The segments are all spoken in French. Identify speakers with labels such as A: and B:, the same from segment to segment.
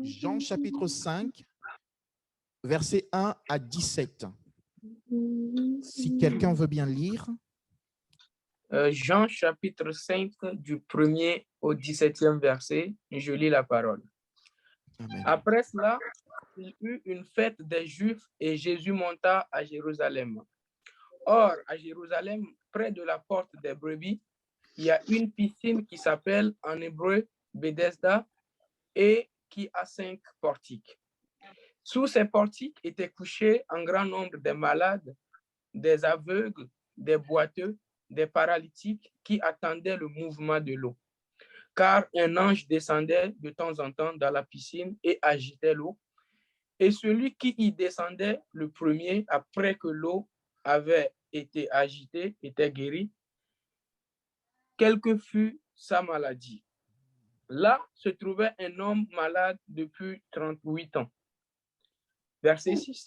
A: Jean chapitre 5, versets 1 à 17. Si quelqu'un veut bien lire.
B: Jean chapitre 5, du 1er au 17e verset, je lis la parole.
A: Amen.
B: Après cela, il y eut une fête des Juifs et Jésus monta à Jérusalem. Or, à Jérusalem, près de la porte des brebis, il y a une piscine qui s'appelle en hébreu Bethesda et qui a 5 portiques. Sous ces portiques étaient couchés un grand nombre de malades, des aveugles, des boiteux, des paralytiques qui attendaient le mouvement de l'eau. Car un ange descendait de temps en temps dans la piscine et agitait l'eau. Et celui qui y descendait le premier, après que l'eau avait été agitée, était guéri, quelle que fût sa maladie. Là se trouvait un homme malade depuis 38 ans. Verset 6.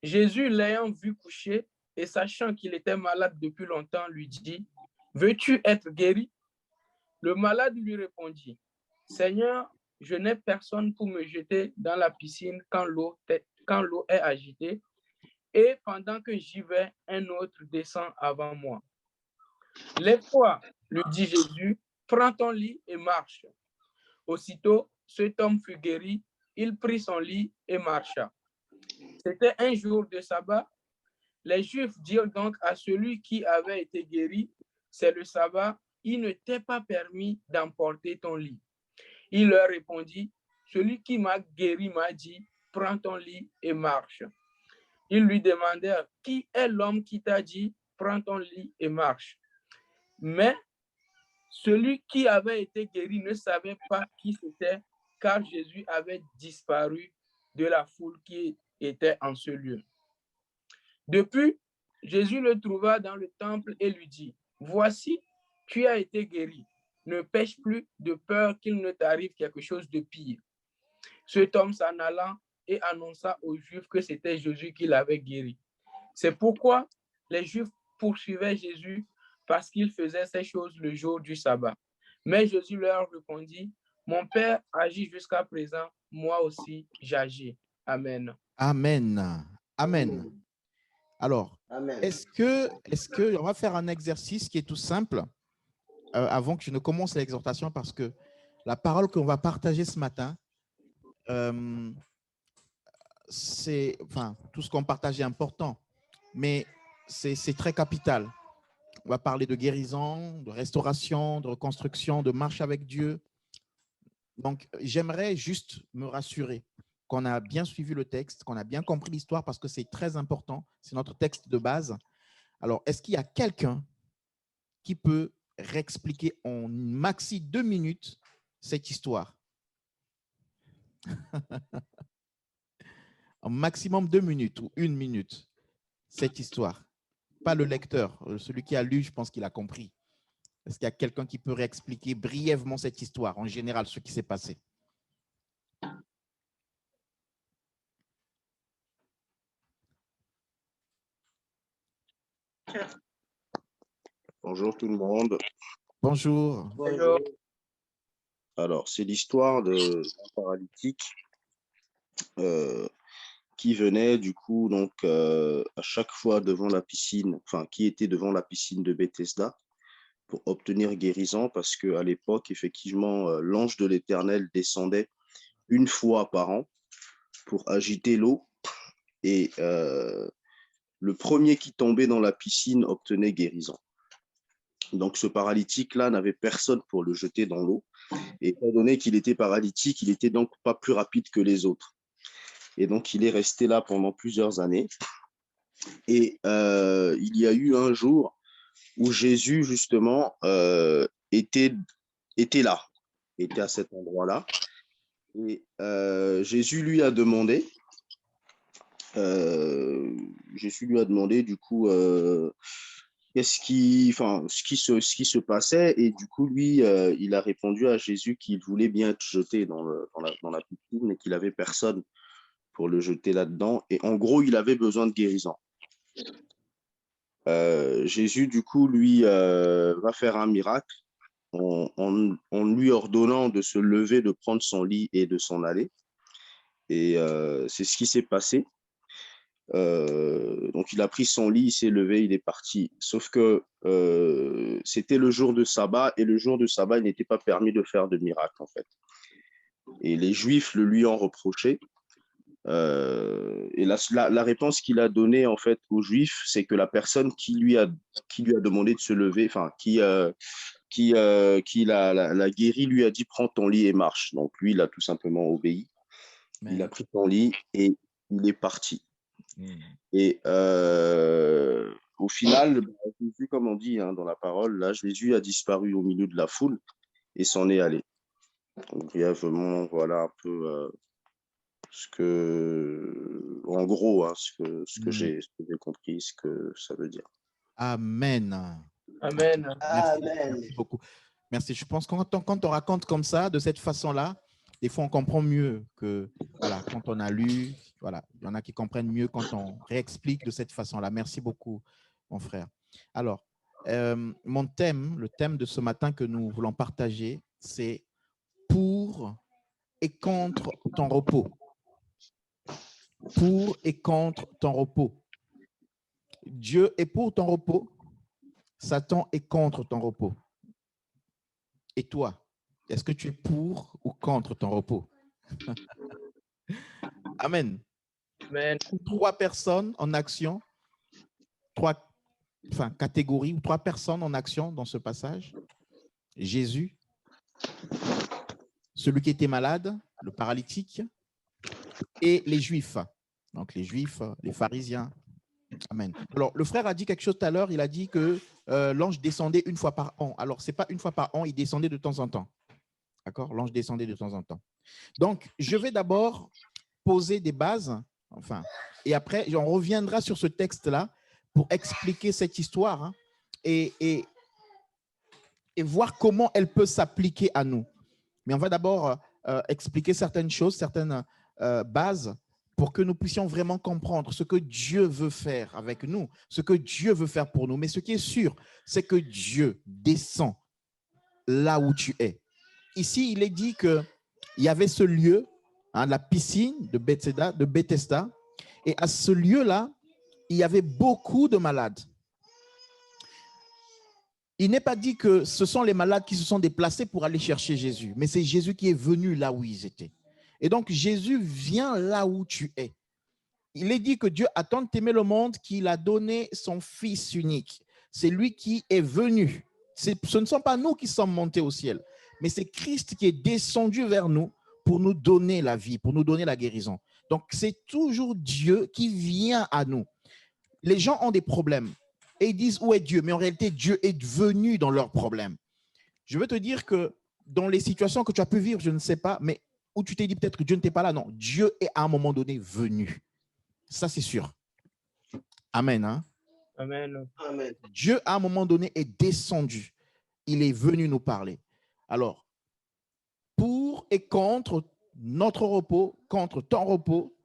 B: Jésus, l'ayant vu coucher et sachant qu'il était malade depuis longtemps, lui dit, « Veux-tu être guéri ?» Le malade lui répondit, « Seigneur, je n'ai personne pour me jeter dans la piscine quand l'eau est agitée, et pendant que j'y vais, un autre descend avant moi. » « Lève-toi, lui dit Jésus, prends ton lit et marche. » Aussitôt, cet homme fut guéri, il prit son lit et marcha. C'était un jour de sabbat. Les Juifs dirent donc à celui qui avait été guéri, « C'est le sabbat, il ne t'est pas permis d'emporter ton lit. » Il leur répondit, « Celui qui m'a guéri m'a dit, prends ton lit et marche. » Ils lui demandèrent, « Qui est l'homme qui t'a dit, prends ton lit et marche? » Mais celui qui avait été guéri ne savait pas qui c'était, car Jésus avait disparu de la foule qui était en ce lieu. Depuis, Jésus le trouva dans le temple et lui dit, « Voici, tu as été guéri. Ne pêche plus de peur qu'il ne t'arrive quelque chose de pire. » Cet homme s'en alla et annonça aux Juifs que c'était Jésus qui l'avait guéri. C'est pourquoi les Juifs poursuivaient Jésus parce qu'il faisait ces choses le jour du sabbat. Mais Jésus leur répondit, « Mon Père agit jusqu'à présent, moi aussi j'agis. » Amen.
A: Amen. Amen. Alors, est-ce que on va faire un exercice qui est tout simple avant que je ne commence l'exhortation, parce que la parole qu'on va partager ce matin, c'est, enfin, tout ce qu'on partage est important, mais c'est très capital. On va parler de guérison, de restauration, de reconstruction, de marche avec Dieu. Donc, j'aimerais juste me rassurer qu'on a bien suivi le texte, qu'on a bien compris l'histoire, parce que c'est très important. C'est notre texte de base. Alors, est-ce qu'il y a quelqu'un qui peut réexpliquer en maxi 2 minutes cette histoire? En maximum 2 minutes ou 1 minute, cette histoire. Pas le lecteur. Celui qui a lu, je pense qu'il a compris. Est-ce qu'il y a quelqu'un qui peut réexpliquer brièvement cette histoire, en général, ce qui s'est passé?
C: Bonjour tout le monde.
A: Bonjour.
B: Bonjour.
C: Alors, c'est l'histoire d'un paralytique qui venait du coup donc à chaque fois devant la piscine, enfin qui était devant la piscine de Bethesda pour obtenir guérison, parce que à l'époque, effectivement, l'ange de l'Éternel descendait une fois par an pour agiter l'eau, et le premier qui tombait dans la piscine obtenait guérison. Donc ce paralytique-là n'avait personne pour le jeter dans l'eau. Et étant donné qu'il était paralytique, il n'était donc pas plus rapide que les autres. Et donc il est resté là pendant plusieurs années. Et il y a eu un jour où Jésus, justement, était là, était à cet endroit-là. Et Jésus lui a demandé, du coup, ce qui se passait. Et du coup, lui, il a répondu à Jésus qu'il voulait bien être jeté dans la piscine, mais qu'il n'avait personne pour le jeter là-dedans. Et en gros, il avait besoin de guérison. Jésus, du coup, lui, va faire un miracle en lui ordonnant de se lever, de prendre son lit et de s'en aller. Et c'est ce qui s'est passé. Donc, il a pris son lit, il s'est levé, il est parti. Sauf que c'était le jour de sabbat, et le jour de sabbat, il n'était pas permis de faire de miracle, en fait. Et les Juifs le lui ont reproché. Et la réponse qu'il a donnée, en fait, aux Juifs, c'est que la personne qui lui a demandé de se lever, enfin, qui l'a guéri, lui a dit, prends ton lit et marche. Donc, lui, il a tout simplement obéi. Il a pris son lit et il est parti. Et au final, Jésus, comme on dit dans la parole, là, Jésus a disparu au milieu de la foule et s'en est allé. Donc, brièvement, voilà un peu en gros, ce que j'ai compris, ce que ça veut dire.
A: Amen.
B: Amen.
A: Merci beaucoup. Merci. Je pense que quand on raconte comme ça, de cette façon-là, des fois, on comprend mieux que voilà, quand on a lu. Voilà, il y en a qui comprennent mieux quand on réexplique de cette façon-là. Merci beaucoup, mon frère. Alors, le thème de ce matin que nous voulons partager, c'est pour et contre ton repos. Pour et contre ton repos. Dieu est pour ton repos, Satan est contre ton repos. Et toi, est-ce que tu es pour ou contre ton repos? Amen.
B: Amen.
A: 3 personnes en action, 3 catégories ou 3 personnes en action dans ce passage. Jésus, celui qui était malade, le paralytique, et les Juifs. Donc les Juifs, les pharisiens. Amen. Alors, le frère a dit quelque chose tout à l'heure, il a dit que l'ange descendait une fois par an. Alors, ce n'est pas une fois par an, il descendait de temps en temps. D'accord? L'ange descendait de temps en temps. Donc, je vais d'abord poser des bases, et après, on reviendra sur ce texte-là pour expliquer cette histoire et voir comment elle peut s'appliquer à nous. Mais on va d'abord expliquer certaines choses, certaines bases pour que nous puissions vraiment comprendre ce que Dieu veut faire avec nous, ce que Dieu veut faire pour nous. Mais ce qui est sûr, c'est que Dieu descend là où tu es. Ici, il est dit qu'il y avait ce lieu, la piscine de Bethesda, et à ce lieu-là, il y avait beaucoup de malades. Il n'est pas dit que ce sont les malades qui se sont déplacés pour aller chercher Jésus, mais c'est Jésus qui est venu là où ils étaient. Et donc, Jésus vient là où tu es. Il est dit que Dieu a tant aimé le monde qu'il a donné son Fils unique. C'est lui qui est venu. Ce ne sont pas nous qui sommes montés au ciel, mais c'est Christ qui est descendu vers nous pour nous donner la vie, pour nous donner la guérison. Donc, c'est toujours Dieu qui vient à nous. Les gens ont des problèmes et ils disent où est Dieu, mais en réalité, Dieu est venu dans leurs problèmes. Je veux te dire que dans les situations que tu as pu vivre, je ne sais pas, mais où tu t'es dit peut-être que Dieu n'était pas là, non, Dieu est à un moment donné venu. Ça, c'est sûr. Amen. Hein?
B: Amen.
C: Amen.
A: Dieu, à un moment donné, est descendu. Il est venu nous parler. Alors, pour et contre notre repos, contre ton repos,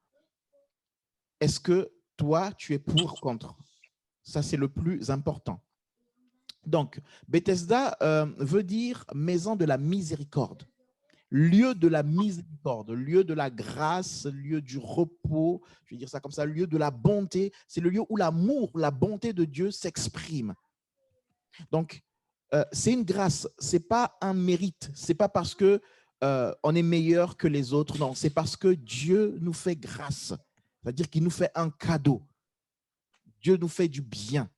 A: est-ce que toi, tu es pour ou contre? Ça, c'est le plus important. Donc, Bethesda veut dire maison de la miséricorde. Lieu de la miséricorde, lieu de la grâce, lieu du repos, je vais dire ça comme ça, lieu de la bonté. C'est le lieu où l'amour, la bonté de Dieu s'exprime. Donc, c'est une grâce, ce n'est pas un mérite, ce n'est pas parce que on est meilleur que les autres, non, c'est parce que Dieu nous fait grâce, c'est-à-dire qu'il nous fait un cadeau. Dieu nous fait du bien.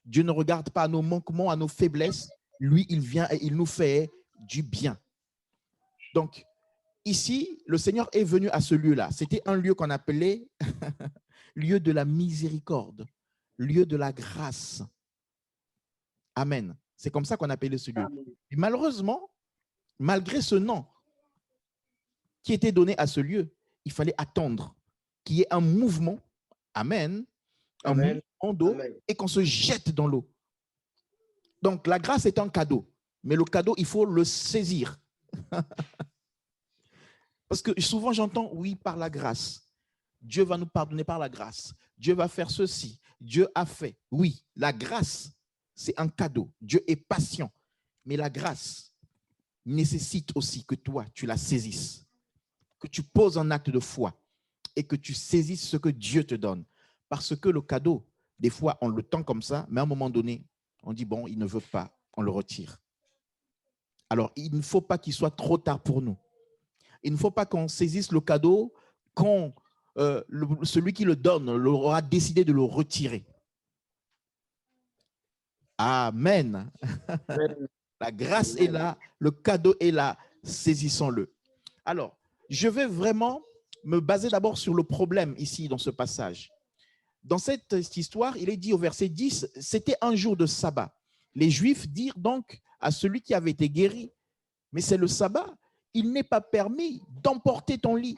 A: Dieu ne regarde pas à nos manquements, à nos faiblesses. Lui, il vient et il nous fait du bien. Donc, ici, le Seigneur est venu à ce lieu-là. C'était un lieu qu'on appelait lieu de la miséricorde, lieu de la grâce. Amen. C'est comme ça qu'on appelait ce lieu. Et malheureusement, malgré ce nom qui était donné à ce lieu, il fallait attendre qu'il y ait un mouvement, amen, un
B: Amen.
A: mouvement d'eau et qu'on se jette dans l'eau. Donc, la grâce est un cadeau, mais le cadeau, il faut le saisir. Parce que souvent, j'entends, oui, par la grâce. Dieu va nous pardonner par la grâce. Dieu va faire ceci. Dieu a fait. Oui, la grâce, c'est un cadeau. Dieu est patient. Mais la grâce nécessite aussi que toi, tu la saisisses. que tu poses un acte de foi et que tu saisisses ce que Dieu te donne. Parce que le cadeau, des fois, on le tend comme ça, mais à un moment donné, on dit, bon, il ne veut pas, on le retire. Alors, il ne faut pas qu'il soit trop tard pour nous. Il ne faut pas qu'on saisisse le cadeau quand celui qui le donne aura décidé de le retirer. Amen. La grâce est là, le cadeau est là, saisissons-le. Alors, je vais vraiment me baser d'abord sur le problème ici dans ce passage. Dans cette histoire, il est dit au verset 10, c'était un jour de sabbat. Les Juifs dirent donc à celui qui avait été guéri, mais c'est le sabbat, il n'est pas permis d'emporter ton lit.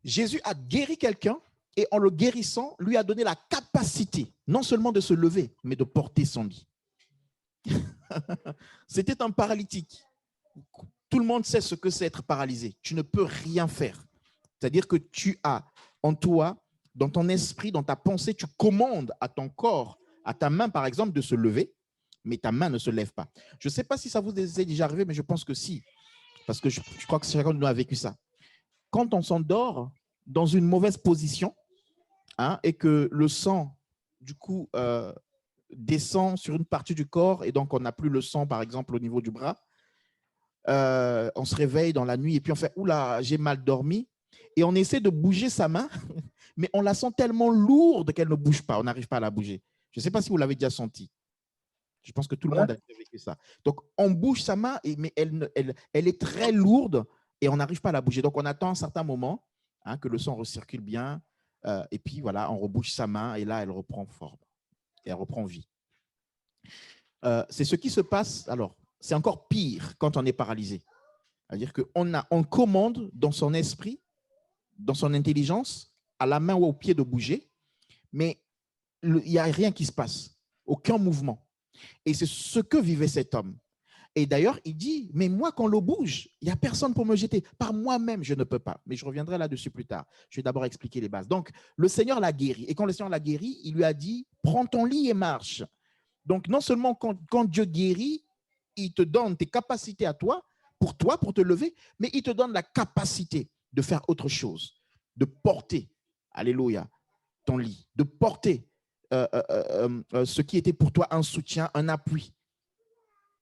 A: Jésus a guéri quelqu'un et en le guérissant, lui a donné la capacité non seulement de se lever, mais de porter son lit. C'était un paralytique. Tout le monde sait ce que c'est être paralysé. Tu ne peux rien faire. C'est-à-dire que tu as en toi, dans ton esprit, dans ta pensée, tu commandes à ton corps, à ta main par exemple, de se lever, mais ta main ne se lève pas. Je ne sais pas si ça vous est déjà arrivé, mais je pense que si. Parce que je crois que chacun de nous a vécu ça. Quand on s'endort dans une mauvaise position, et que le sang, du coup, descend sur une partie du corps, et donc on n'a plus le sang, par exemple, au niveau du bras, on se réveille dans la nuit, et puis on fait « Oula, j'ai mal dormi », et on essaie de bouger sa main, mais on la sent tellement lourde qu'elle ne bouge pas, on n'arrive pas à la bouger. Je ne sais pas si vous l'avez déjà senti. Je pense que tout le monde a déjà vécu ça. Donc, on bouge sa main, mais elle est très lourde et on n'arrive pas à la bouger. Donc, on attend un certain moment que le sang recircule bien, et puis voilà, on rebouge sa main et là, elle reprend forme et elle reprend vie. C'est ce qui se passe. Alors, c'est encore pire quand on est paralysé. C'est-à-dire qu'on commande dans son esprit, dans son intelligence, à la main ou au pied de bouger, mais il n'y a rien qui se passe, aucun mouvement. Et c'est ce que vivait cet homme. Et d'ailleurs, il dit, mais moi, quand l'eau bouge, il n'y a personne pour me jeter. Par moi-même, je ne peux pas. Mais je reviendrai là-dessus plus tard. Je vais d'abord expliquer les bases. Donc, le Seigneur l'a guéri. Et quand le Seigneur l'a guéri, il lui a dit, prends ton lit et marche. Donc, non seulement quand Dieu guérit, il te donne tes capacités à toi, pour te lever, mais il te donne la capacité de faire autre chose, de porter, alléluia, ton lit, de porter ce qui était pour toi un soutien, un appui.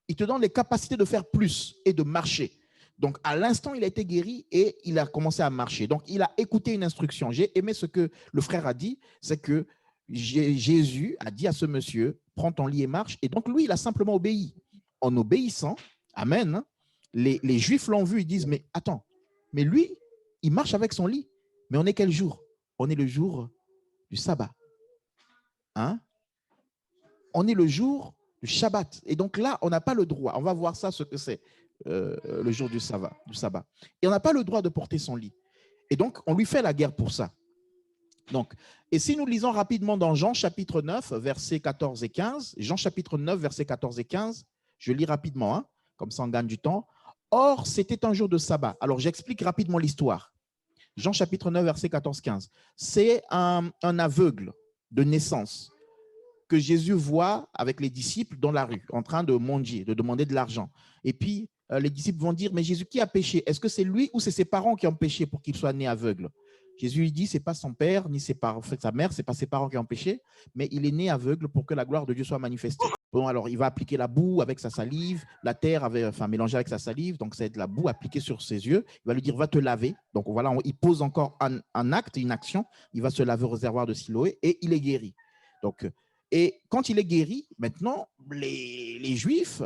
A: Il te donne les capacités de faire plus et de marcher. Donc, à l'instant, il a été guéri et il a commencé à marcher. Donc, il a écouté une instruction. J'ai aimé ce que le frère a dit, c'est que Jésus a dit à ce monsieur, prends ton lit et marche. Et donc, lui, il a simplement obéi. En obéissant, amen, les Juifs l'ont vu, ils disent, mais attends, mais lui, il marche avec son lit. Mais on est quel jour? On est le jour du sabbat. On est le jour du Shabbat. Et donc là, on n'a pas le droit. On va voir ça, ce que c'est le jour du sabbat. Et on n'a pas le droit de porter son lit. Et donc, on lui fait la guerre pour ça. Donc, et si nous lisons rapidement dans Jean chapitre 9, versets 14 et 15, Jean chapitre 9, versets 14 et 15, je lis rapidement, comme ça on gagne du temps. Or, c'était un jour de sabbat. Alors, j'explique rapidement l'histoire. Jean chapitre 9, versets 14-15. C'est un aveugle de naissance que Jésus voit avec les disciples dans la rue, en train de mendier, de demander de l'argent. Et puis, les disciples vont dire, mais Jésus, qui a péché? Est-ce que c'est lui ou c'est ses parents qui ont péché pour qu'il soit né aveugle? Jésus lui dit, ce n'est pas son père, ni sa mère, ce n'est pas ses parents qui ont péché, mais il est né aveugle pour que la gloire de Dieu soit manifestée. Bon, alors, il va appliquer la boue avec sa salive, la terre mélangée avec sa salive, donc c'est de la boue appliquée sur ses yeux. Il va lui dire, va te laver. Donc voilà, il pose encore un acte, une action. Il va se laver au réservoir de Siloé et il est guéri. Donc, et quand il est guéri, maintenant, les Juifs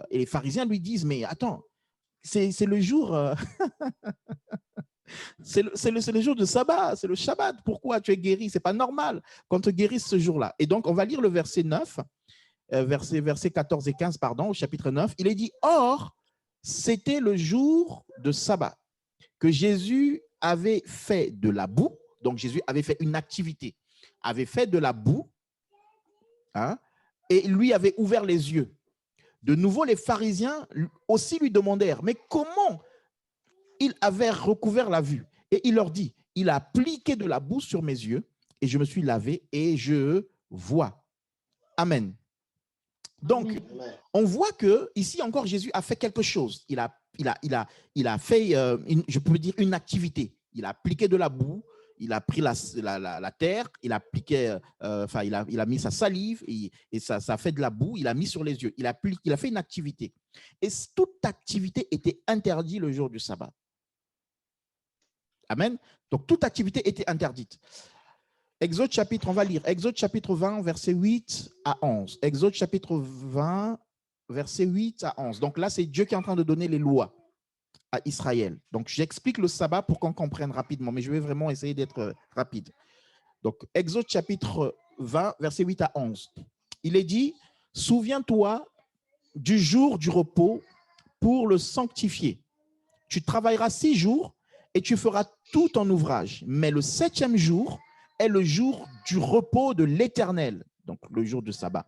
A: et les pharisiens lui disent, mais attends, c'est le jour... C'est le jour de sabbat, c'est le Shabbat. Pourquoi tu es guéri? Ce n'est pas normal qu'on te guérisse ce jour-là. Et donc, on va lire le verset 9, verset 14 et 15, pardon, au chapitre 9. Il est dit, or, c'était le jour de sabbat que Jésus avait fait de la boue. Donc, Jésus avait fait une activité, avait fait de la boue, et lui avait ouvert les yeux. De nouveau, les pharisiens aussi lui demandèrent, mais comment il avait recouvert la vue? Et il leur dit, il a appliqué de la boue sur mes yeux et je me suis lavé et je vois. Amen. Donc, on voit que ici encore, Jésus a fait quelque chose. Il a il a fait, je peux dire, une activité. Il a appliqué de la boue, il a pris la terre, il a appliqué, il a mis sa salive et ça a fait de la boue, il a mis sur les yeux. Il a fait une activité. Et toute activité était interdite le jour du sabbat. Amen. Donc, toute activité était interdite. Exode chapitre, on va lire. Exode chapitre 20, verset 8 à 11. Exode chapitre 20, verset 8 à 11. Donc là, c'est Dieu qui est en train de donner les lois à Israël. Donc, j'explique le sabbat pour qu'on comprenne rapidement, mais je vais vraiment essayer d'être rapide. Donc, Exode chapitre 20, verset 8 à 11. Il est dit, « Souviens-toi du jour du repos pour le sanctifier. Tu travailleras 6 jours et tu feras tout ton ouvrage. Mais le 7e jour est le jour du repos de l'Éternel, donc le jour du sabbat,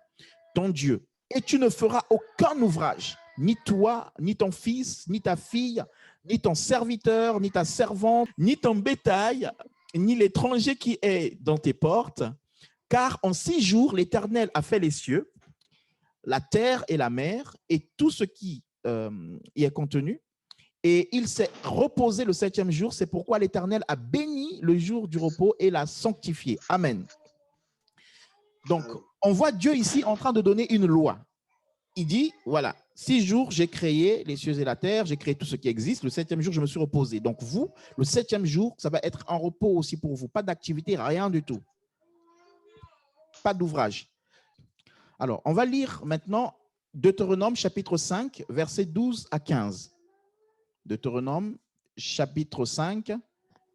A: ton Dieu. Et tu ne feras aucun ouvrage, ni toi, ni ton fils, ni ta fille, ni ton serviteur, ni ta servante, ni ton bétail, ni l'étranger qui est dans tes portes. Car en 6 jours, l'Éternel a fait les cieux, la terre et la mer, et tout ce qui y est contenu. Et il s'est reposé le 7e jour. C'est pourquoi l'Éternel a béni le jour du repos et l'a sanctifié. Amen. Donc, on voit Dieu ici en train de donner une loi. Il dit, voilà, 6 jours, j'ai créé les cieux et la terre, j'ai créé tout ce qui existe. Le 7e jour, je me suis reposé. Donc, vous, le 7e jour, ça va être un repos aussi pour vous. Pas d'activité, rien du tout. Pas d'ouvrage. Alors, on va lire maintenant Deutéronome chapitre 5, versets 12 à 15. Deutéronome chapitre 5,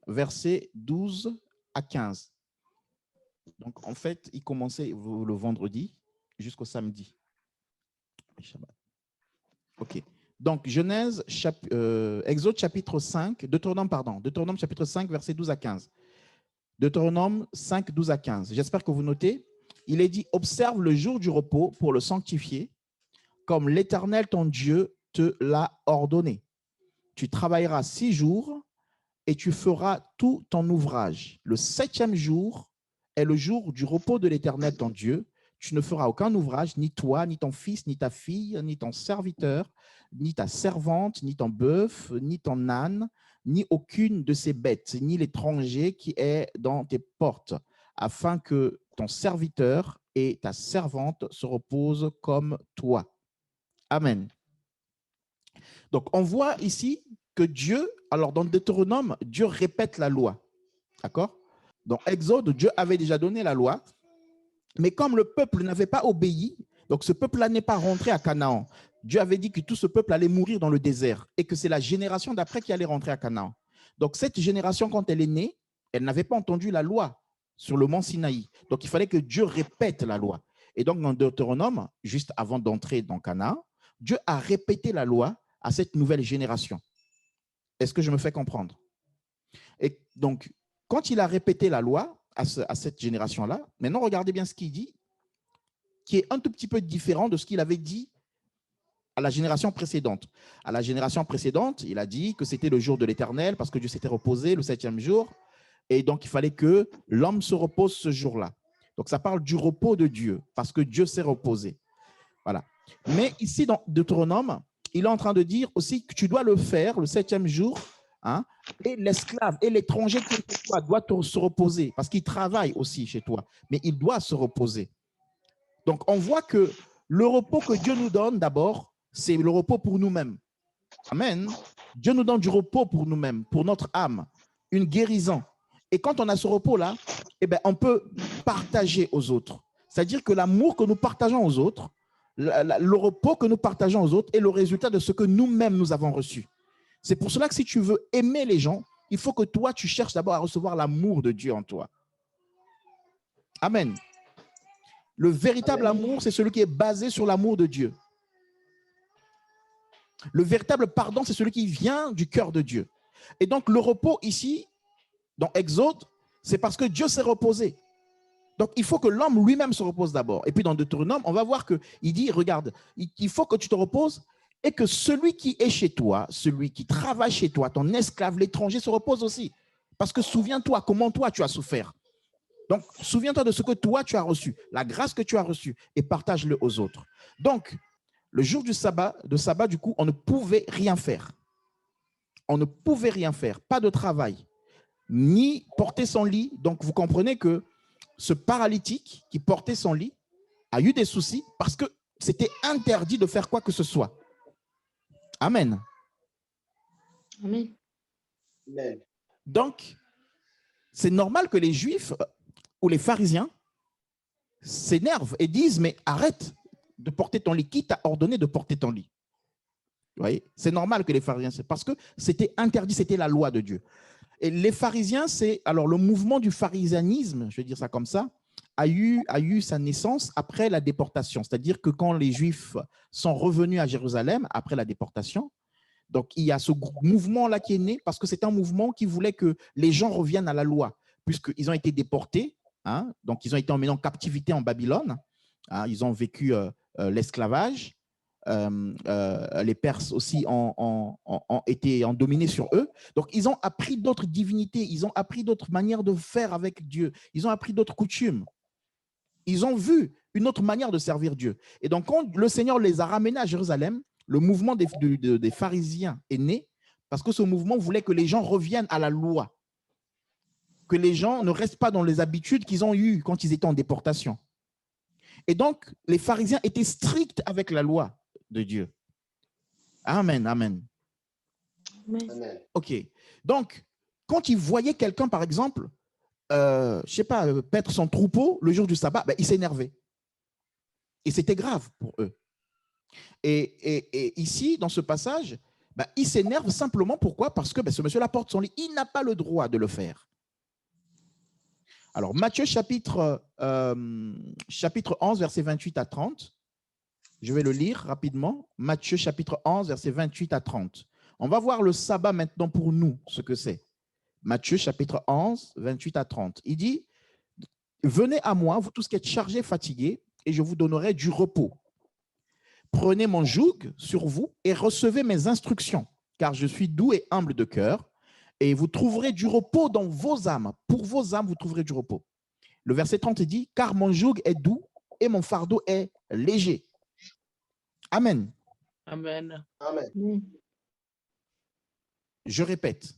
A: versets 12 à 15. Donc, en fait, il commençait le vendredi jusqu'au samedi. OK. Donc, Exode chapitre 5, Deutéronome chapitre 5, versets 12 à 15. Deutéronome 5, 12 à 15. J'espère que vous notez. Il est dit, observe le jour du repos pour le sanctifier, comme l'Éternel ton Dieu te l'a ordonné. Tu travailleras 6 jours et tu feras tout ton ouvrage. Le 7e jour est le jour du repos de l'Éternel ton Dieu. Tu ne feras aucun ouvrage, ni toi, ni ton fils, ni ta fille, ni ton serviteur, ni ta servante, ni ton bœuf, ni ton âne, ni aucune de ces bêtes, ni l'étranger qui est dans tes portes, afin que ton serviteur et ta servante se reposent comme toi. Amen. Donc, on voit ici que Dieu, alors dans Deutéronome, Dieu répète la loi. D'accord? Dans Exode, Dieu avait déjà donné la loi, mais comme le peuple n'avait pas obéi, donc ce peuple-là n'est pas rentré à Canaan. Dieu avait dit que tout ce peuple allait mourir dans le désert et que c'est la génération d'après qui allait rentrer à Canaan. Donc, cette génération, quand elle est née, elle n'avait pas entendu la loi sur le mont Sinaï. Donc, il fallait que Dieu répète la loi. Et donc, dans Deutéronome, juste avant d'entrer dans Canaan, Dieu a répété la loi à cette nouvelle génération. Est-ce que je me fais comprendre? Et donc, quand il a répété la loi à cette génération-là, maintenant, regardez bien ce qu'il dit, qui est un tout petit peu différent de ce qu'il avait dit à la génération précédente. À la génération précédente, il a dit que c'était le jour de l'Éternel parce que Dieu s'était reposé le 7e jour. Et donc, il fallait que l'homme se repose ce jour-là. Donc, ça parle du repos de Dieu parce que Dieu s'est reposé. Voilà. Mais ici, dans Deutéronome, il est en train de dire aussi que tu dois le faire le 7e jour, hein, et l'esclave et l'étranger qui est chez toi doit se reposer parce qu'il travaille aussi chez toi, mais il doit se reposer. Donc, on voit que le repos que Dieu nous donne d'abord, c'est le repos pour nous-mêmes. Amen. Dieu nous donne du repos pour nous-mêmes, pour notre âme, une guérison. Et quand on a ce repos-là, eh ben, on peut partager aux autres. C'est-à-dire que l'amour que nous partageons aux autres, le repos que nous partageons aux autres est le résultat de ce que nous-mêmes nous avons reçu. C'est pour cela que si tu veux aimer les gens, il faut que toi, tu cherches d'abord à recevoir l'amour de Dieu en toi. Amen. Le véritable amour, c'est celui qui est basé sur l'amour de Dieu. Le véritable pardon, c'est celui qui vient du cœur de Dieu. Et donc, le repos ici, dans Exode, c'est parce que Dieu s'est reposé. Donc, il faut que l'homme lui-même se repose d'abord. Et puis, dans Deutéronome, on va voir qu'il dit, regarde, il faut que tu te reposes et que celui qui est chez toi, celui qui travaille chez toi, ton esclave, l'étranger, se repose aussi. Parce que souviens-toi comment toi, tu as souffert. Donc, souviens-toi de ce que toi, tu as reçu, la grâce que tu as reçue, et partage-le aux autres. Donc, le jour du sabbat, du coup, on ne pouvait rien faire. On ne pouvait rien faire, pas de travail, ni porter son lit. Donc, vous comprenez que ce paralytique qui portait son lit a eu des soucis parce que c'était interdit de faire quoi que ce soit. Amen.
D: Amen.
A: Donc, c'est normal que les Juifs ou les pharisiens s'énervent et disent, mais arrête de porter ton lit. Qui t'a ordonné de porter ton lit? Vous voyez, c'est normal que les pharisiens, c'est parce que c'était interdit, c'était la loi de Dieu. Et les pharisiens, alors le mouvement du pharisianisme, je vais dire ça comme ça, a eu sa naissance après la déportation. C'est-à-dire que quand les Juifs sont revenus à Jérusalem après la déportation, donc il y a ce mouvement-là qui est né parce que c'est un mouvement qui voulait que les gens reviennent à la loi, puisqu'ils ont été déportés, hein, donc ils ont été emmenés en captivité en Babylone, hein, ils ont vécu l'esclavage. Les Perses aussi ont dominé sur eux. Donc, ils ont appris d'autres divinités, ils ont appris d'autres manières de faire avec Dieu, ils ont appris d'autres coutumes. Ils ont vu une autre manière de servir Dieu. Et donc, quand le Seigneur les a ramenés à Jérusalem, le mouvement des pharisiens est né parce que ce mouvement voulait que les gens reviennent à la loi, que les gens ne restent pas dans les habitudes qu'ils ont eues quand ils étaient en déportation. Et donc, les pharisiens étaient stricts avec la loi de Dieu. Amen, amen.
D: Amen.
A: OK. Donc, quand ils voyaient quelqu'un, par exemple, je ne sais pas, paître son troupeau le jour du sabbat, ben, ils s'énervaient. Et c'était grave pour eux. Et ici, dans ce passage, ben, ils s'énervent simplement. Pourquoi? Parce que ben, ce monsieur-là porte son lit. Il n'a pas le droit de le faire. Alors, Matthieu chapitre 11, versets 28 à 30. Je vais le lire rapidement. Matthieu chapitre 11, versets 28 à 30. On va voir le sabbat maintenant pour nous, ce que c'est. Matthieu chapitre 11, 28 à 30. Il dit, « Venez à moi, vous tous qui êtes chargés, fatigués, et je vous donnerai du repos. Prenez mon joug sur vous et recevez mes instructions, car je suis doux et humble de cœur, et vous trouverez du repos dans vos âmes. Pour vos âmes, vous trouverez du repos. » Le verset 30 dit, « Car mon joug est doux et mon fardeau est léger. » Amen.
B: Amen.
D: Amen.
A: Je répète,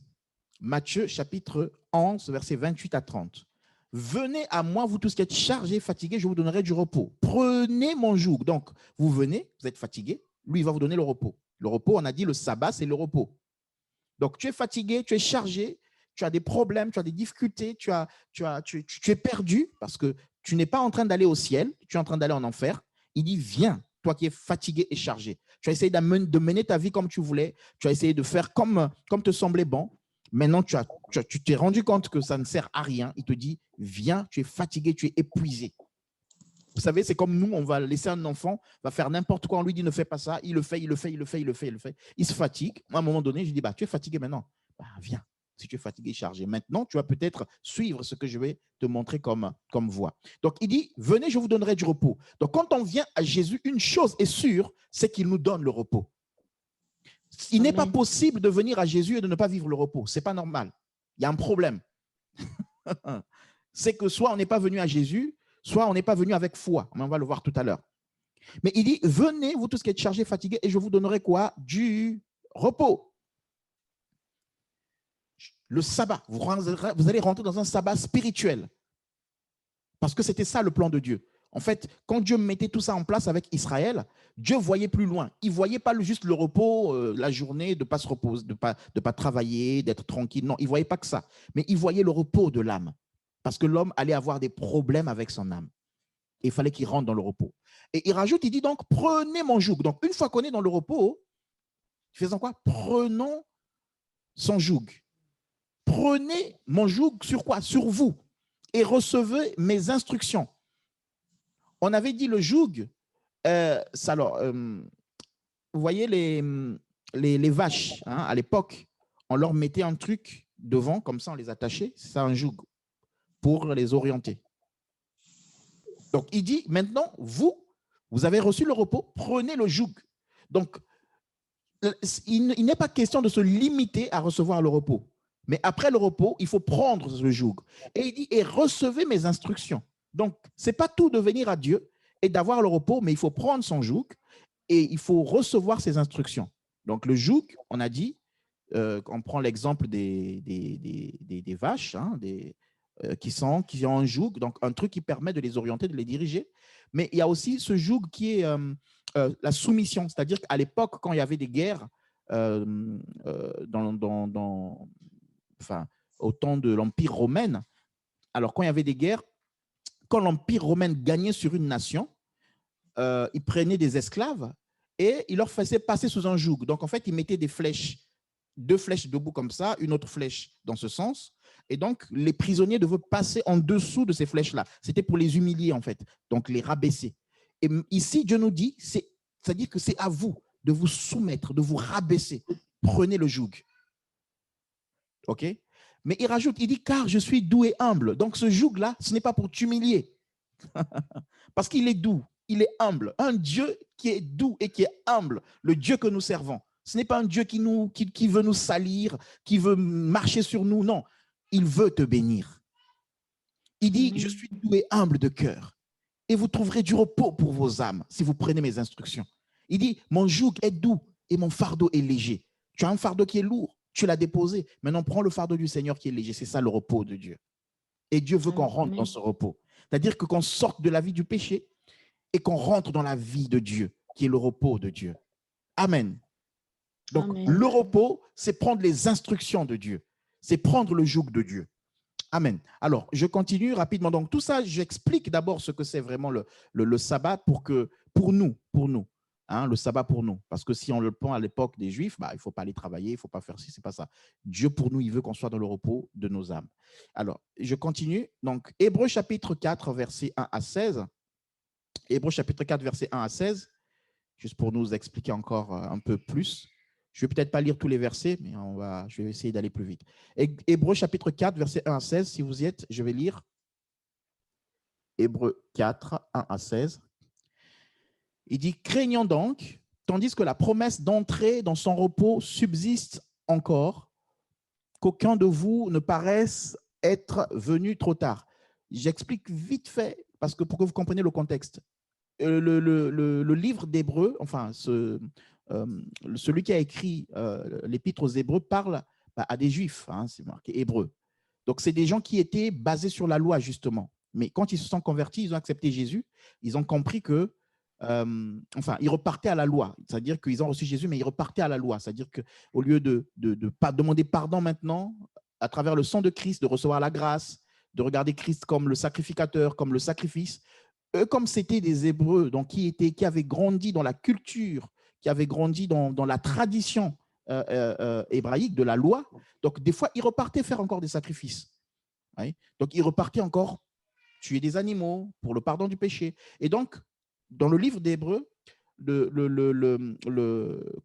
A: Matthieu chapitre 11, versets 28 à 30. « Venez à moi, vous tous qui êtes chargés, fatigués, je vous donnerai du repos. Prenez mon joug. » Donc, vous venez, vous êtes fatigué, lui, il va vous donner le repos. Le repos, on a dit, le sabbat, c'est le repos. Donc, tu es fatigué, tu es chargé, tu as des problèmes, tu as des difficultés, tu es perdu parce que tu n'es pas en train d'aller au ciel, tu es en train d'aller en enfer. Il dit, viens, toi qui es fatigué et chargé. Tu as essayé de mener ta vie comme tu voulais, tu as essayé de faire comme te semblait bon. Maintenant, tu t'es rendu compte que ça ne sert à rien. Il te dit, viens, tu es fatigué, tu es épuisé. Vous savez, c'est comme nous, on va laisser un enfant, va faire n'importe quoi, on lui dit ne fais pas ça, il le fait. Il se fatigue. À un moment donné, je dis, bah, tu es fatigué maintenant. Bah, viens, si tu es fatigué, chargé. Maintenant, tu vas peut-être suivre ce que je vais te montrer comme voie. Donc, il dit, venez, je vous donnerai du repos. Donc, quand on vient à Jésus, une chose est sûre, c'est qu'il nous donne le repos. Il n'est pas possible de venir à Jésus et de ne pas vivre le repos. Ce n'est pas normal. Il y a un problème. C'est que soit on n'est pas venu à Jésus, soit on n'est pas venu avec foi. On va le voir tout à l'heure. Mais il dit, venez, vous tous qui êtes chargés, fatigués, et je vous donnerai quoi? Du repos. Le sabbat. Vous allez rentrer dans un sabbat spirituel. Parce que c'était ça le plan de Dieu. En fait, quand Dieu mettait tout ça en place avec Israël, Dieu voyait plus loin. Il ne voyait pas juste le repos, la journée, de ne pas se reposer, de pas travailler, d'être tranquille. Non, il ne voyait pas que ça. Mais il voyait le repos de l'âme. Parce que l'homme allait avoir des problèmes avec son âme. Et il fallait qu'il rentre dans le repos. Et il rajoute, il dit donc, prenez mon joug. Donc, une fois qu'on est dans le repos, faisons quoi? Prenons son joug. Prenez mon joug sur quoi? Sur vous. Et recevez mes instructions. On avait dit le joug, vous voyez les vaches, hein, à l'époque, on leur mettait un truc devant, comme ça on les attachait, c'est ça un joug, pour les orienter. Donc il dit, maintenant, vous avez reçu le repos, prenez le joug. Donc, il n'est pas question de se limiter à recevoir le repos. Mais après le repos, il faut prendre ce joug. Et il dit, et recevez mes instructions. Donc, ce n'est pas tout de venir à Dieu et d'avoir le repos, mais il faut prendre son joug et il faut recevoir ses instructions. Donc, le joug, on a dit, on prend l'exemple des vaches, hein, qui ont un joug, donc un truc qui permet de les orienter, de les diriger. Mais il y a aussi ce joug qui est la soumission, c'est-à-dire qu'à l'époque, quand il y avait des guerres, au temps de l'Empire romain, alors quand il y avait des guerres, quand l'Empire romain gagnait sur une nation, il prenait des esclaves et il leur faisait passer sous un joug. Donc, en fait, il mettait des flèches, 2 flèches debout comme ça, une autre flèche dans ce sens. Et donc, les prisonniers devaient passer en dessous de ces flèches-là. C'était pour les humilier, en fait, donc les rabaisser. Et ici, Dieu nous dit, c'est-à-dire que c'est à vous de vous soumettre, de vous rabaisser. Prenez le joug. OK? Mais il rajoute, il dit, car je suis doux et humble. Donc, ce joug-là, ce n'est pas pour t'humilier. Parce qu'il est doux, il est humble. Un Dieu qui est doux et qui est humble, le Dieu que nous servons. Ce n'est pas un Dieu qui veut nous salir, qui veut marcher sur nous. Non, il veut te bénir. Il dit, je suis doux et humble de cœur. Et vous trouverez du repos pour vos âmes si vous prenez mes instructions. Il dit, mon joug est doux et mon fardeau est léger. Tu as un fardeau qui est lourd, tu l'as déposé. Maintenant, prends le fardeau du Seigneur qui est léger. C'est ça le repos de Dieu. Et Dieu veut qu'on rentre dans ce repos. C'est-à-dire qu'on sorte de la vie du péché et qu'on rentre dans la vie de Dieu, qui est le repos de Dieu. Amen. Donc, le repos, c'est prendre les instructions de Dieu. C'est prendre le joug de Dieu. Amen. Alors, je continue rapidement. Donc, tout ça, j'explique d'abord ce que c'est vraiment le sabbat pour nous. Hein, le sabbat pour nous. Parce que si on le prend à l'époque des Juifs, il ne faut pas aller travailler, il ne faut pas faire ci, ce n'est pas ça. Dieu, pour nous, il veut qu'on soit dans le repos de nos âmes. Alors, je continue. Donc, Hébreux chapitre 4, versets 1 à 16. Hébreux chapitre 4, versets 1 à 16. Juste pour nous expliquer encore un peu plus. Je ne vais peut-être pas lire tous les versets, mais je vais essayer d'aller plus vite. Hébreux chapitre 4, versets 1 à 16. Si vous y êtes, je vais lire. Hébreux 4, 1 à 16. Il dit, craignons donc, tandis que la promesse d'entrer dans son repos subsiste encore, qu'aucun de vous ne paraisse être venu trop tard. J'explique vite fait, parce que pour que vous compreniez le contexte. Le livre d'Hébreux, enfin, celui qui a écrit l'épître aux Hébreux parle à des Juifs, hein, c'est marqué Hébreux. Donc, c'est des gens qui étaient basés sur la loi, justement. Mais quand ils se sont convertis, ils ont accepté Jésus, ils ont compris que ils repartaient à la loi, c'est-à-dire qu'ils ont reçu Jésus, mais ils repartaient à la loi, c'est-à-dire qu'au lieu de pas demander pardon maintenant, à travers le sang de Christ, de recevoir la grâce, de regarder Christ comme le sacrificateur, comme le sacrifice, eux, comme c'était des Hébreux, donc qui avaient grandi dans la culture, qui avaient grandi dans la tradition hébraïque de la loi, donc des fois, ils repartaient faire encore des sacrifices. Oui. Donc, ils repartaient encore tuer des animaux pour le pardon du péché. Et donc, dans le livre d'Hébreux,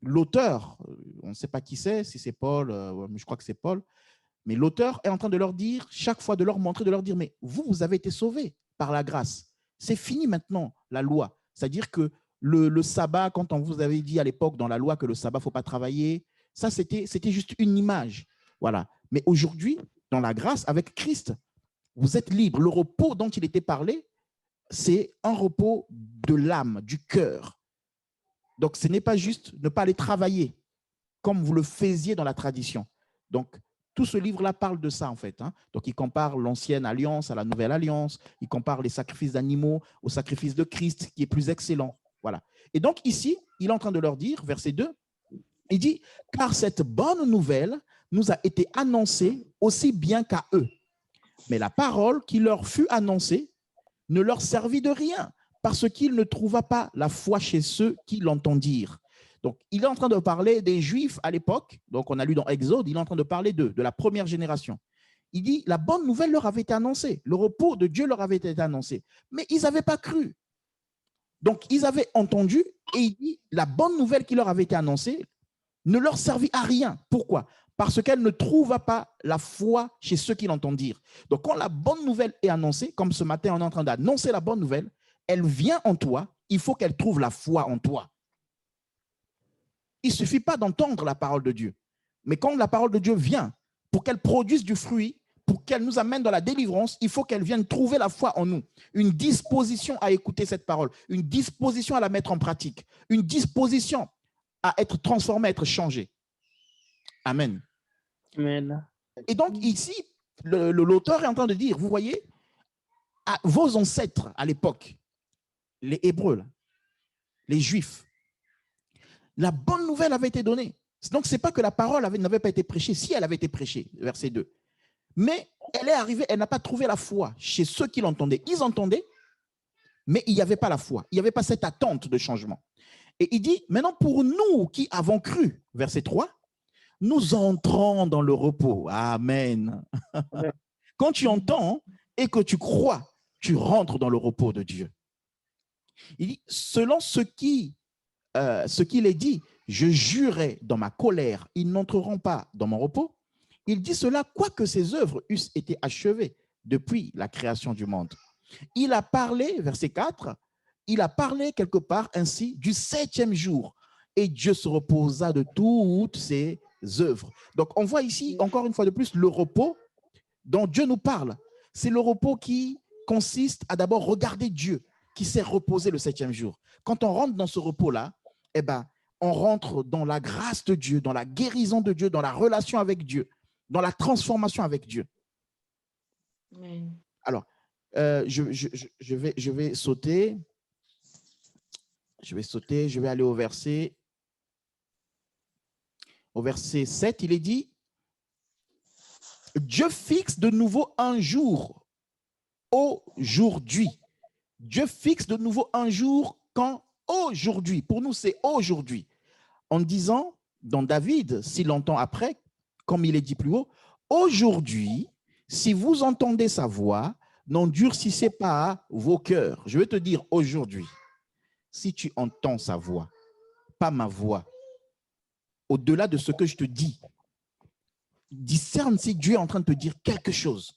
A: l'auteur, on ne sait pas qui c'est, si c'est Paul, je crois que c'est Paul, mais l'auteur est en train de leur dire, chaque fois de leur montrer, de leur dire, mais vous avez été sauvés par la grâce. C'est fini maintenant, la loi. C'est-à-dire que le sabbat, quand on vous avait dit à l'époque dans la loi que le sabbat, il ne faut pas travailler, ça, c'était juste une image. Voilà. Mais aujourd'hui, dans la grâce, avec Christ, vous êtes libre. Le repos dont il était parlé, c'est un repos de l'âme, du cœur. Donc, ce n'est pas juste ne pas aller travailler comme vous le faisiez dans la tradition. Donc, tout ce livre-là parle de ça, en fait. Hein. Donc, il compare l'ancienne alliance à la nouvelle alliance. Il compare les sacrifices d'animaux au sacrifice de Christ, qui est plus excellent. Voilà. Et donc, ici, il est en train de leur dire, verset 2, il dit, « Car cette bonne nouvelle nous a été annoncée aussi bien qu'à eux. Mais la parole qui leur fut annoncée ne leur servit de rien, parce qu'ils ne trouva pas la foi chez ceux qui l'entendirent. » Donc, il est en train de parler des Juifs à l'époque. Donc, on a lu dans Exode, il est en train de parler de la première génération. Il dit, la bonne nouvelle leur avait été annoncée. Le repos de Dieu leur avait été annoncé. Mais ils n'avaient pas cru. Donc, ils avaient entendu et il dit, la bonne nouvelle qui leur avait été annoncée ne leur servit à rien. Pourquoi ? Parce qu'elle ne trouva pas la foi chez ceux qui l'entendirent. Donc, quand la bonne nouvelle est annoncée, comme ce matin, on est en train d'annoncer la bonne nouvelle, elle vient en toi, il faut qu'elle trouve la foi en toi. Il ne suffit pas d'entendre la parole de Dieu. Mais quand la parole de Dieu vient, pour qu'elle produise du fruit, pour qu'elle nous amène dans la délivrance, il faut qu'elle vienne trouver la foi en nous. Une disposition à écouter cette parole, une disposition à la mettre en pratique, une disposition à être transformée, à être changée. Amen.
B: Amen.
A: Et donc ici, l'auteur est en train de dire, vous voyez, à vos ancêtres à l'époque, les Hébreux, là, les Juifs, la bonne nouvelle avait été donnée. Donc, ce n'est pas que la parole n'avait pas été prêchée, si elle avait été prêchée, verset 2. Mais elle est arrivée, elle n'a pas trouvé la foi chez ceux qui l'entendaient. Ils entendaient, mais il n'y avait pas la foi. Il n'y avait pas cette attente de changement. Et il dit, maintenant pour nous qui avons cru, verset 3, nous entrons dans le repos. Amen. Quand tu entends et que tu crois, tu rentres dans le repos de Dieu. Il dit, selon ce qu'il est dit, je jurais dans ma colère, ils n'entreront pas dans mon repos. Il dit cela, quoique ses œuvres eussent été achevées depuis la création du monde. Il a parlé, verset 4, il a parlé quelque part ainsi du 7e jour et Dieu se reposa de toutes ses œuvres. Donc, on voit ici, encore une fois de plus, le repos dont Dieu nous parle. C'est le repos qui consiste à d'abord regarder Dieu qui s'est reposé le 7e jour. Quand on rentre dans ce repos-là, eh ben, on rentre dans la grâce de Dieu, dans la guérison de Dieu, dans la relation avec Dieu, dans la transformation avec Dieu.
D: Amen.
A: Alors, je vais sauter. Je vais aller au verset 7. Il est dit, Dieu fixe de nouveau un jour aujourd'hui. Dieu fixe de nouveau un jour quand aujourd'hui. Pour nous, c'est aujourd'hui. En disant, dans David, si longtemps après, comme il est dit plus haut, aujourd'hui, si vous entendez sa voix, n'endurcissez pas vos cœurs. Je vais te dire aujourd'hui, si tu entends sa voix, pas ma voix, au-delà de ce que je te dis, discerne si Dieu est en train de te dire quelque chose.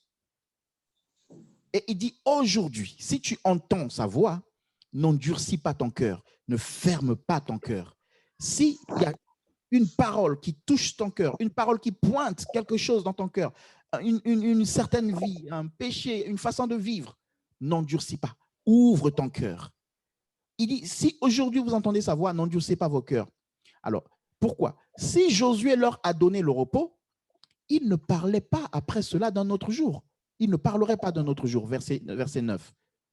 A: Et il dit aujourd'hui, si tu entends sa voix, n'endurcis pas ton cœur, ne ferme pas ton cœur. S'il y a une parole qui touche ton cœur, une parole qui pointe quelque chose dans ton cœur, une certaine vie, un péché, une façon de vivre, n'endurcis pas, ouvre ton cœur. Il dit, si aujourd'hui vous entendez sa voix, n'endurcissez pas vos cœurs. Alors, pourquoi? Si Josué leur a donné le repos, il ne parlait pas après cela d'un autre jour. Il ne parlerait pas d'un autre jour, verset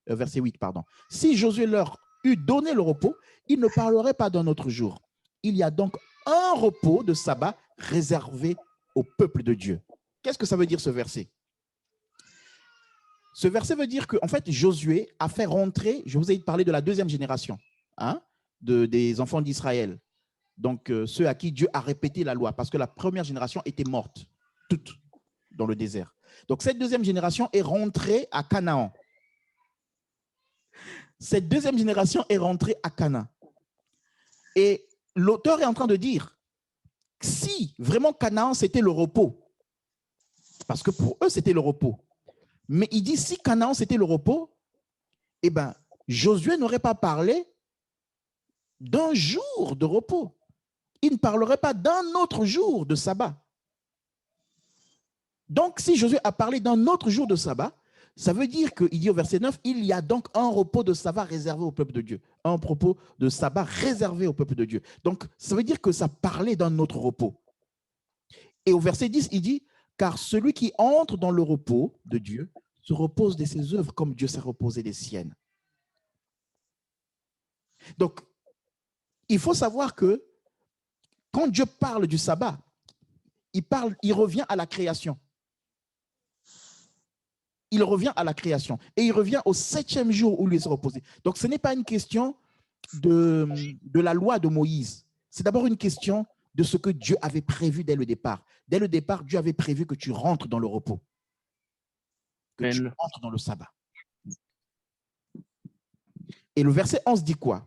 A: 8, pardon. Si Josué leur eût donné le repos, il ne parlerait pas d'un autre jour. Il y a donc un repos de sabbat réservé au peuple de Dieu. Qu'est-ce que ça veut dire ce verset? Ce verset veut dire qu'en fait, Josué a fait rentrer, je vous ai parlé de la deuxième génération, hein, des enfants d'Israël. Donc, ceux à qui Dieu a répété la loi, parce que la première génération était morte, toute, dans le désert. Donc, cette deuxième génération est rentrée à Canaan. Cette deuxième génération est rentrée à Canaan. Et l'auteur est en train de dire, si vraiment Canaan, c'était le repos, parce que pour eux, c'était le repos. Mais il dit, si Canaan, c'était le repos, eh bien, Josué n'aurait pas parlé d'un jour de repos. Il ne parlerait pas d'un autre jour de sabbat. Donc, si Josué a parlé d'un autre jour de sabbat, ça veut dire qu'il dit au verset 9, il y a donc un repos de sabbat réservé au peuple de Dieu. Un repos de sabbat réservé au peuple de Dieu. Donc, ça veut dire que ça parlait d'un autre repos. Et au verset 10, il dit, car celui qui entre dans le repos de Dieu se repose de ses œuvres comme Dieu s'est reposé des siennes. Donc, il faut savoir que quand Dieu parle du sabbat, il revient à la création. Il revient à la création. Et il revient au 7e jour où il s'est reposé. Donc, ce n'est pas une question de la loi de Moïse. C'est d'abord une question de ce que Dieu avait prévu dès le départ. Dès le départ, Dieu avait prévu que tu rentres dans le repos. Que tu rentres dans le sabbat. Et le verset 11 dit quoi?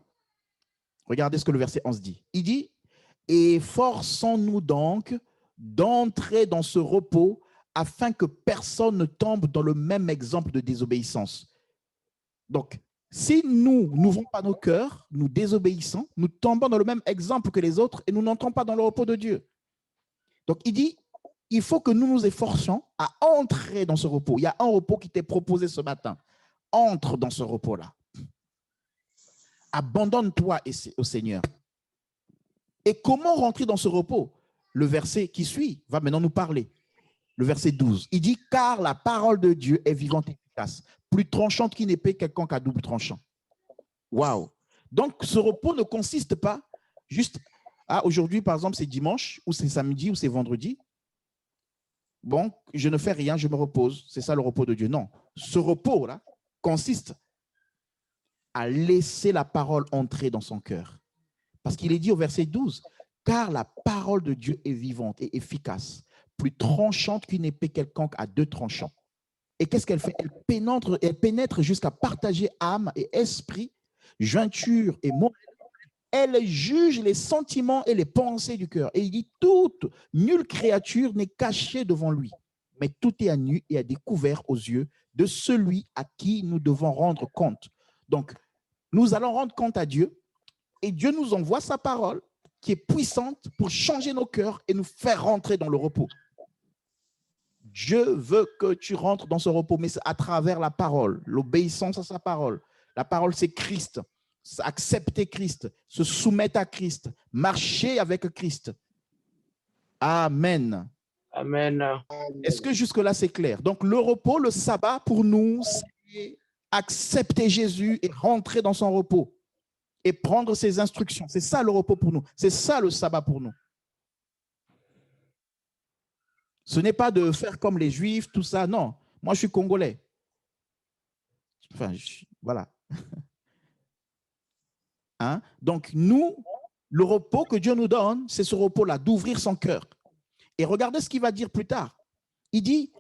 A: Regardez ce que le verset 11 dit. Il dit, « Efforçons-nous donc d'entrer dans ce repos afin que personne ne tombe dans le même exemple de désobéissance. » Donc, si nous n'ouvrons pas nos cœurs, nous désobéissons, nous tombons dans le même exemple que les autres et nous n'entrons pas dans le repos de Dieu. Donc, il dit, il faut que nous nous efforcions à entrer dans ce repos. Il y a un repos qui t'est proposé ce matin. Entre dans ce repos-là. Abandonne-toi au Seigneur. Et comment rentrer dans ce repos? le verset qui suit va maintenant nous parler. Le verset 12. Il dit, car la parole de Dieu est vivante et efficace, plus tranchante qu'une épée quelconque à double tranchant. Waouh! Donc, ce repos ne consiste pas juste à aujourd'hui, par exemple, c'est dimanche, ou c'est samedi, ou c'est vendredi. Bon, je ne fais rien, je me repose. C'est ça le repos de Dieu. Non. Ce repos-là consiste à laisser la parole entrer dans son cœur. Parce qu'il est dit au verset 12, car la parole de Dieu est vivante et efficace, plus tranchante qu'une épée quelconque à deux tranchants. Et qu'est-ce qu'elle fait? Elle pénètre jusqu'à partager âme et esprit, jointure et mots. Elle juge les sentiments et les pensées du cœur. Et il dit, nulle créature n'est cachée devant lui, mais tout est à nu et à découvert aux yeux de celui à qui nous devons rendre compte. Donc, nous allons rendre compte à Dieu et Dieu nous envoie sa parole qui est puissante pour changer nos cœurs et nous faire rentrer dans le repos. Dieu veut que tu rentres dans ce repos, mais c'est à travers la parole, l'obéissance à sa parole. La parole, c'est Christ. Accepter Christ, se soumettre à Christ, marcher avec Christ. Amen.
B: Amen.
A: Est-ce que jusque-là, c'est clair? Donc, le repos, le sabbat, pour nous, c'est accepter Jésus et rentrer dans son repos et prendre ses instructions. C'est ça le repos pour nous. C'est ça le sabbat pour nous. Ce n'est pas de faire comme les Juifs, tout ça. Non, moi, je suis Congolais. Enfin, voilà. Hein? Donc, nous, le repos que Dieu nous donne, c'est ce repos-là, d'ouvrir son cœur. Et regardez ce qu'il va dire plus tard. Il dit,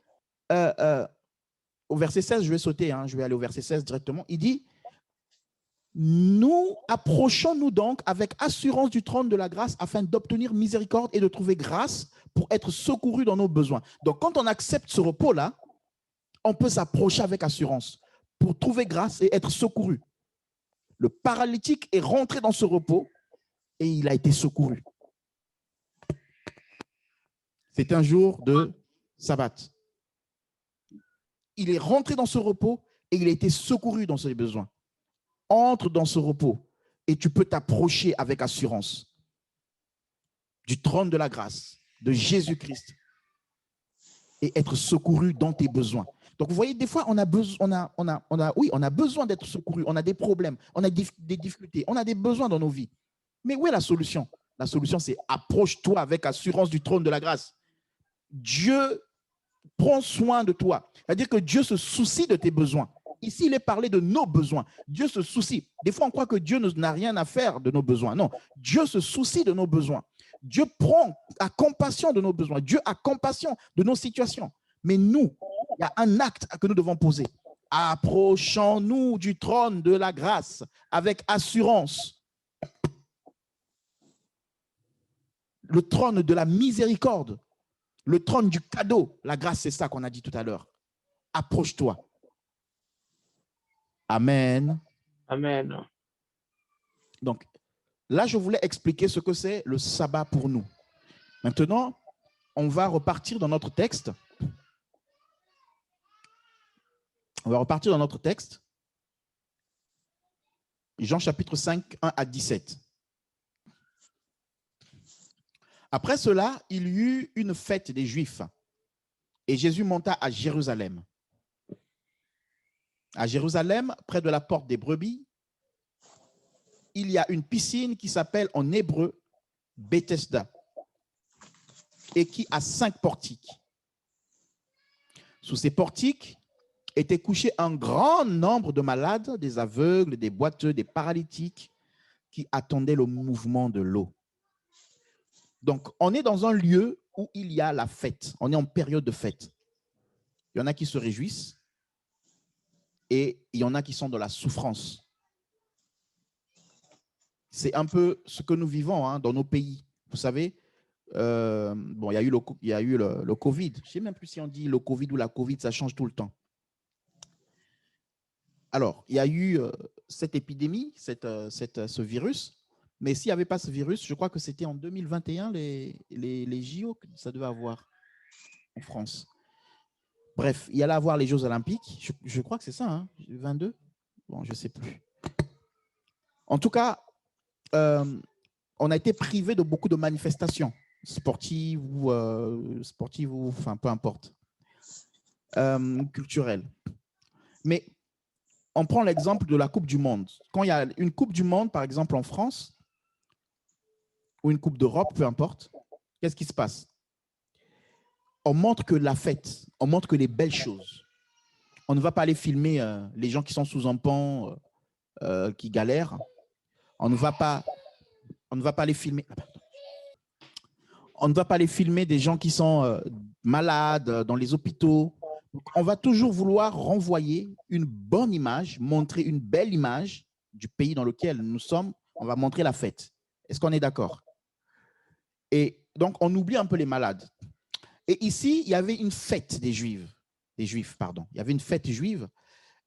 A: au verset 16, je vais sauter, hein, je vais aller au verset 16 directement. Il dit, nous approchons-nous donc avec assurance du trône de la grâce afin d'obtenir miséricorde et de trouver grâce pour être secourus dans nos besoins. Donc, quand on accepte ce repos-là, on peut s'approcher avec assurance pour trouver grâce et être secouru. Le paralytique est rentré dans ce repos et il a été secouru. C'est un jour de sabbat. Il est rentré dans ce repos et il a été secouru dans ses besoins. Entre dans ce repos et tu peux t'approcher avec assurance du trône de la grâce de Jésus-Christ et être secouru dans tes besoins. Donc, vous voyez, des fois, on a besoin d'être secouru. On a des problèmes, on a des difficultés, on a des besoins dans nos vies. Mais où est la solution? La solution, c'est approche-toi avec assurance du trône de la grâce. Dieu prend soin de toi. C'est-à-dire que Dieu se soucie de tes besoins. Ici, il est parlé de nos besoins. Dieu se soucie. Des fois, on croit que Dieu n'a rien à faire de nos besoins. Non, Dieu se soucie de nos besoins. Dieu prend à compassion de nos besoins. Dieu a compassion de nos situations. Mais nous, il y a un acte que nous devons poser. Approchons-nous du trône de la grâce avec assurance. Le trône de la miséricorde. Le trône du cadeau. La grâce, c'est ça qu'on a dit tout à l'heure. Approche-toi. Amen.
B: Amen.
A: Donc, là, je voulais expliquer ce que c'est le sabbat pour nous. Maintenant, on va repartir dans notre texte. On va repartir dans notre texte. Jean chapitre 5, 1 à 17. Après cela, il y eut une fête des Juifs et Jésus monta à Jérusalem. À Jérusalem, près de la porte des brebis, il y a une piscine qui s'appelle en hébreu Bethesda et qui a 5 portiques. Sous ces portiques étaient couchés un grand nombre de malades, des aveugles, des boiteux, des paralytiques qui attendaient le mouvement de l'eau. Donc, on est dans un lieu où il y a la fête. On est en période de fête. Il y en a qui se réjouissent et il y en a qui sont dans la souffrance. C'est un peu ce que nous vivons dans nos pays. Vous savez, bon, il y a eu le Covid. Je ne sais même plus si on dit le Covid ou la Covid, ça change tout le temps. Alors, il y a eu cette épidémie, ce virus. Mais s'il n'y avait pas ce virus, je crois que c'était en 2021, les JO que ça devait avoir en France. Bref, il y allait avoir les Jeux Olympiques. Je crois que c'est ça, hein, 22. Bon, je ne sais plus. En tout cas, on a été privé de beaucoup de manifestations. sportive ou enfin, peu importe, culturelle. Mais on prend l'exemple de la Coupe du Monde. Quand il y a une Coupe du Monde, par exemple en France, ou une Coupe d'Europe, peu importe, qu'est-ce qui se passe? On montre que la fête, on montre que les belles choses. On ne va pas aller filmer les gens qui sont sous un pont, qui galèrent. On ne va pas les filmer. On ne va pas les filmer des gens qui sont malades dans les hôpitaux. On va toujours vouloir renvoyer une bonne image, montrer une belle image du pays dans lequel nous sommes. On va montrer la fête. Est-ce qu'on est d'accord? Et donc, on oublie un peu les malades. Et ici, il y avait une fête des Juifs. Il y avait une fête juive.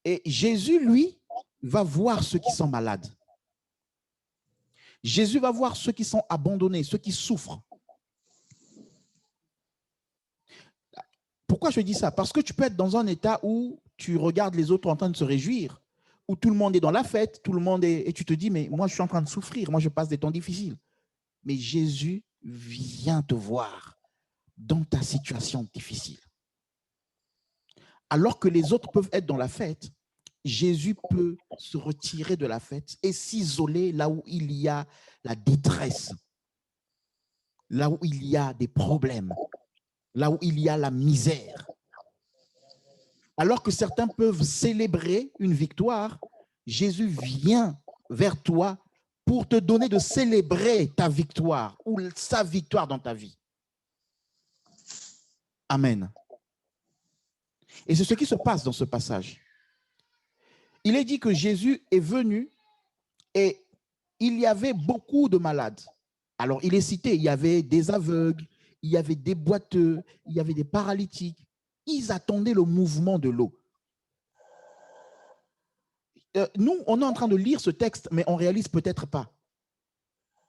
A: Et Jésus, lui, va voir ceux qui sont malades. Jésus va voir ceux qui sont abandonnés, ceux qui souffrent. Pourquoi je dis ça? Parce que tu peux être dans un état où tu regardes les autres en train de se réjouir, où tout le monde est dans la fête, tout le monde est, et tu te dis, mais moi, je suis en train de souffrir, moi, je passe des temps difficiles. Mais Jésus vient te voir dans ta situation difficile. Alors que les autres peuvent être dans la fête, Jésus peut se retirer de la fête et s'isoler là où il y a la détresse, là où il y a des problèmes, là où il y a la misère. Alors que certains peuvent célébrer une victoire, Jésus vient vers toi pour te donner de célébrer ta victoire ou sa victoire dans ta vie. Amen. Et c'est ce qui se passe dans ce passage. Il est dit que Jésus est venu et il y avait beaucoup de malades. Alors, il est cité, il y avait des aveugles, il y avait des boiteux, il y avait des paralytiques. Ils attendaient le mouvement de l'eau. Nous, on est en train de lire ce texte, mais on ne réalise peut-être pas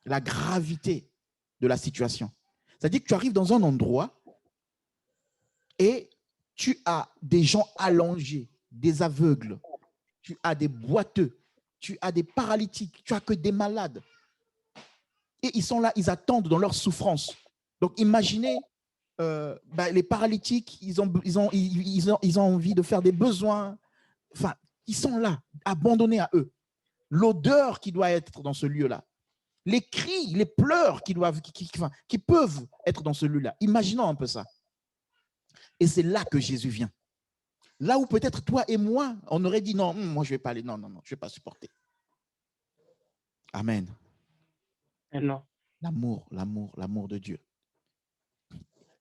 A: la gravité de la situation. C'est-à-dire que tu arrives dans un endroit et tu as des gens allongés, des aveugles, tu as des boiteux, tu as des paralytiques, tu as que des malades. Et ils sont là, ils attendent dans leur souffrance. Donc, imaginez les paralytiques, ils ont envie de faire des besoins. Enfin, ils sont là, abandonnés à eux. L'odeur qui doit être dans ce lieu-là. Les cris, les pleurs qui peuvent être dans ce lieu-là. Imaginons un peu ça. Et c'est là que Jésus vient. Là où peut-être toi et moi, on aurait dit non, moi je ne vais pas aller, non, je ne vais pas supporter. Amen.
B: Non.
A: L'amour de Dieu.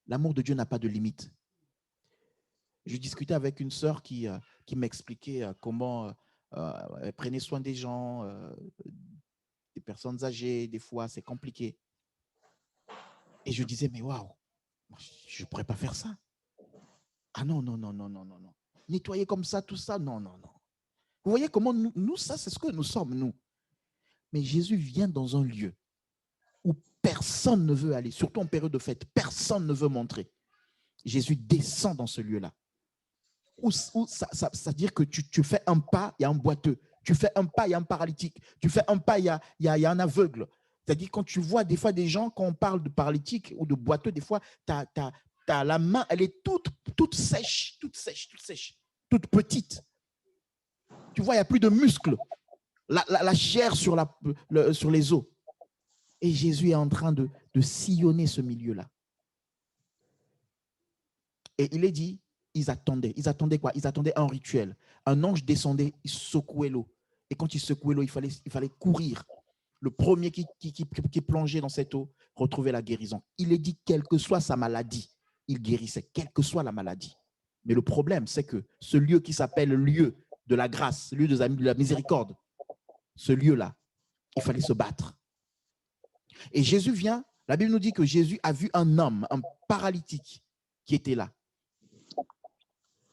A: L'amour de Dieu n'a pas de limite. Je discutais avec une sœur qui m'expliquait comment elle prenait soin des gens, des personnes âgées, des fois c'est compliqué. Et je disais, mais waouh, je ne pourrais pas faire ça. Ah non. Nettoyer comme ça, tout ça, non. Vous voyez comment nous ça, c'est ce que nous sommes, nous. Mais Jésus vient dans un lieu où personne ne veut aller, surtout en période de fête, personne ne veut montrer. Jésus descend dans ce lieu-là. Où ça veut dire que tu fais un pas, il y a un boiteux. Tu fais un pas, il y a un paralytique. Tu fais un pas, il y a un aveugle. C'est-à-dire quand tu vois des fois des gens, quand on parle de paralytique ou de boiteux, des fois, t'as la main, elle est toute sèche, toute petite. Tu vois, il n'y a plus de muscles. La chair sur les os. Et Jésus est en train de sillonner ce milieu-là. Et il est dit, ils attendaient quoi? Ils attendaient un rituel. Un ange descendait, il secouait l'eau. Et quand il secouait l'eau, il fallait courir. Le premier qui plongeait dans cette eau retrouvait la guérison. Il est dit, quelle que soit sa maladie, il guérissait, quelle que soit la maladie. Mais le problème, c'est que ce lieu qui s'appelle lieu de la grâce, lieu de la miséricorde, ce lieu-là, il fallait se battre. Et Jésus vient, la Bible nous dit que Jésus a vu un homme, un paralytique qui était là.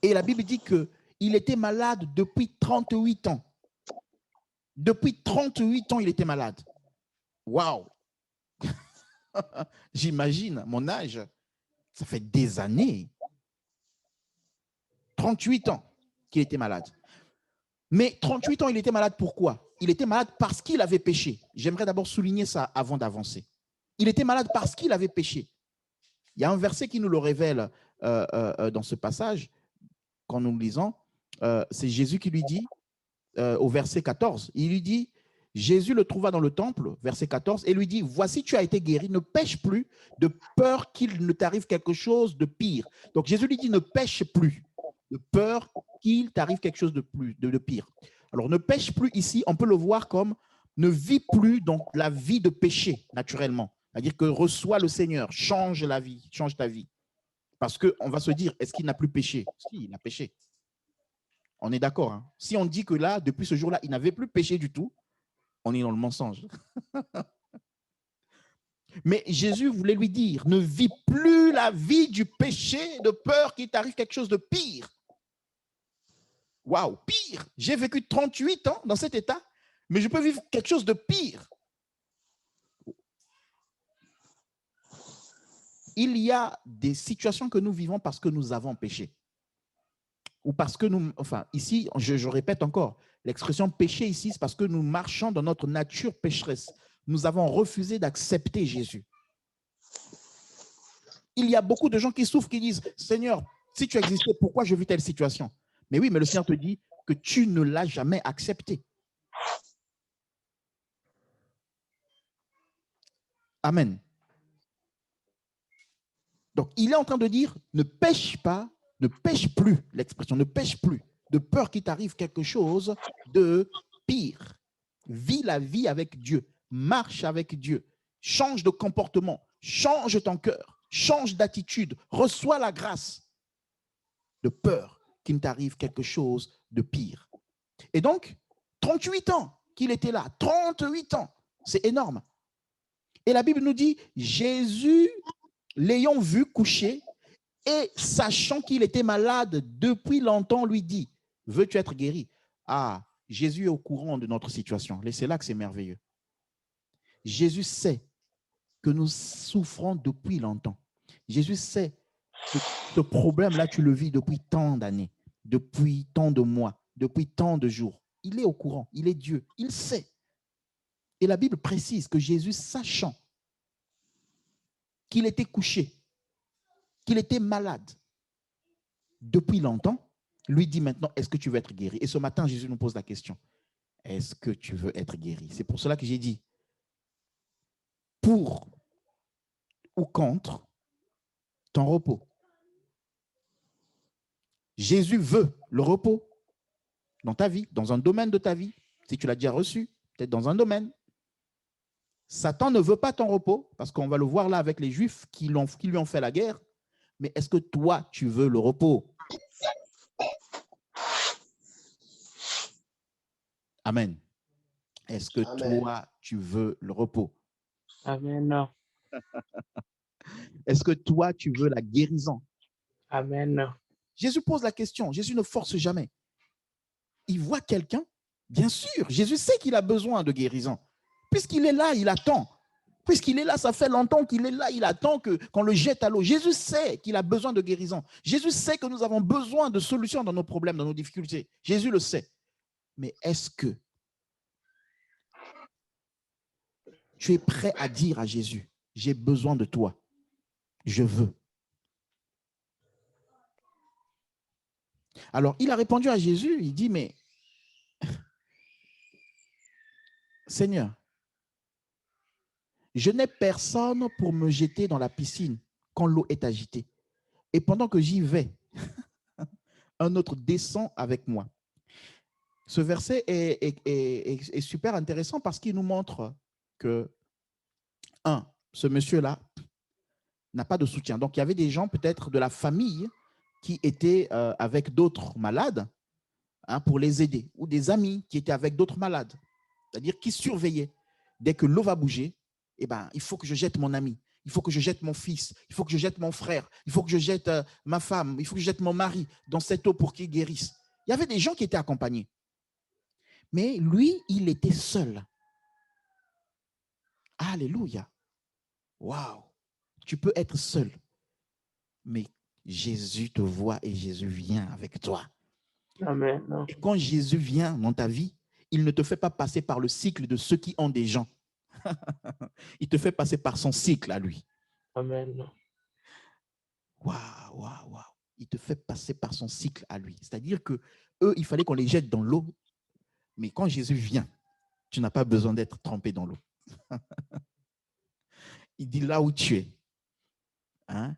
A: Et la Bible dit qu'il était malade depuis 38 ans. Depuis 38 ans, il était malade. Waouh! J'imagine mon âge. Ça fait des années. 38 ans qu'il était malade. Mais 38 ans, il était malade pourquoi? Il était malade parce qu'il avait péché. J'aimerais d'abord souligner ça avant d'avancer. Il était malade parce qu'il avait péché. Il y a un verset qui nous le révèle dans ce passage, quand nous le lisons. C'est Jésus qui lui dit, au verset 14, il lui dit, Jésus le trouva dans le temple, verset 14, et lui dit, voici, tu as été guéri, ne pêche plus, de peur qu'il ne t'arrive quelque chose de pire. Donc Jésus lui dit, ne pêche plus, de peur qu'il t'arrive quelque chose de pire. Alors ne pêche plus ici, on peut le voir comme ne vis plus dans la vie de péché naturellement. C'est-à-dire que reçois le Seigneur, change la vie, change ta vie. Parce qu'on va se dire, est-ce qu'il n'a plus péché? Si, il a péché. On est d'accord. Hein? Si on dit que là, depuis ce jour-là, il n'avait plus péché du tout, on est dans le mensonge. Mais Jésus voulait lui dire, ne vis plus la vie du péché de peur qu'il t'arrive quelque chose de pire. Waouh, pire. J'ai vécu 38 ans dans cet état, mais je peux vivre quelque chose de pire. Il y a des situations que nous vivons parce que nous avons péché. Ou parce que nous, enfin, ici, je répète encore, l'expression péché ici, c'est parce que nous marchons dans notre nature pécheresse. Nous avons refusé d'accepter Jésus. Il y a beaucoup de gens qui souffrent, qui disent, Seigneur, si tu existais, pourquoi je vis telle situation? Mais oui, mais le Seigneur te dit que tu ne l'as jamais accepté. Amen. Donc, il est en train de dire, ne pêche pas, ne pêche plus, l'expression, ne pêche plus, de peur qu'il t'arrive quelque chose de pire. Vis la vie avec Dieu, marche avec Dieu, change de comportement, change ton cœur, change d'attitude, reçois la grâce de peur qu'il t'arrive quelque chose de pire. Et donc, 38 ans qu'il était là, 38 ans, c'est énorme. Et la Bible nous dit, Jésus, l'ayant vu coucher et sachant qu'il était malade depuis longtemps, lui dit, veux-tu être guéri? Ah, Jésus est au courant de notre situation. C'est là que c'est merveilleux. Jésus sait que nous souffrons depuis longtemps. Jésus sait que ce problème-là, tu le vis depuis tant d'années, depuis tant de mois, depuis tant de jours. Il est au courant, il est Dieu, il sait. Et la Bible précise que Jésus, sachant qu'il était couché, qu'il était malade depuis longtemps, lui dit maintenant, est-ce que tu veux être guéri? Et ce matin, Jésus nous pose la question, est-ce que tu veux être guéri? C'est pour cela que j'ai dit, pour ou contre ton repos. Jésus veut le repos dans ta vie, dans un domaine de ta vie. Si tu l'as déjà reçu, peut-être dans un domaine. Satan ne veut pas ton repos, parce qu'on va le voir là avec les Juifs qui lui ont fait la guerre. Mais est-ce que toi, tu veux le repos? Amen. Est-ce que toi, tu veux le repos?
B: Amen.
A: Est-ce que toi, tu veux la guérison?
B: Amen.
A: Jésus pose la question. Jésus ne force jamais. Il voit quelqu'un, bien sûr. Jésus sait qu'il a besoin de guérison. Puisqu'il est là, il attend. Puisqu'il est là, ça fait longtemps qu'il est là, il attend qu'on le jette à l'eau. Jésus sait qu'il a besoin de guérison. Jésus sait que nous avons besoin de solutions dans nos problèmes, dans nos difficultés. Jésus le sait. Mais est-ce que tu es prêt à dire à Jésus, j'ai besoin de toi, je veux? Alors, il a répondu à Jésus, il dit, mais Seigneur, je n'ai personne pour me jeter dans la piscine quand l'eau est agitée. Et pendant que j'y vais, un autre descend avec moi. Ce verset est super intéressant parce qu'il nous montre que, ce monsieur-là n'a pas de soutien. Donc, il y avait des gens peut-être de la famille qui étaient avec d'autres malades pour les aider, ou des amis qui étaient avec d'autres malades, c'est-à-dire qui surveillaient. Dès que l'eau va bouger, eh ben, il faut que je jette mon ami, il faut que je jette mon fils, il faut que je jette mon frère, il faut que je jette ma femme, il faut que je jette mon mari dans cette eau pour qu'il guérisse. Il y avait des gens qui étaient accompagnés. Mais lui, il était seul. Alléluia. Waouh. Tu peux être seul, mais Jésus te voit et Jésus vient avec toi.
B: Amen.
A: Et quand Jésus vient dans ta vie, il ne te fait pas passer par le cycle de ceux qui ont des gens. Il te fait passer par son cycle à lui.
B: Amen.
A: Waouh, waouh, waouh. Il te fait passer par son cycle à lui. C'est-à-dire que eux, il fallait qu'on les jette dans l'eau. Mais quand Jésus vient, tu n'as pas besoin d'être trempé dans l'eau. Il dit là où tu es. Hein?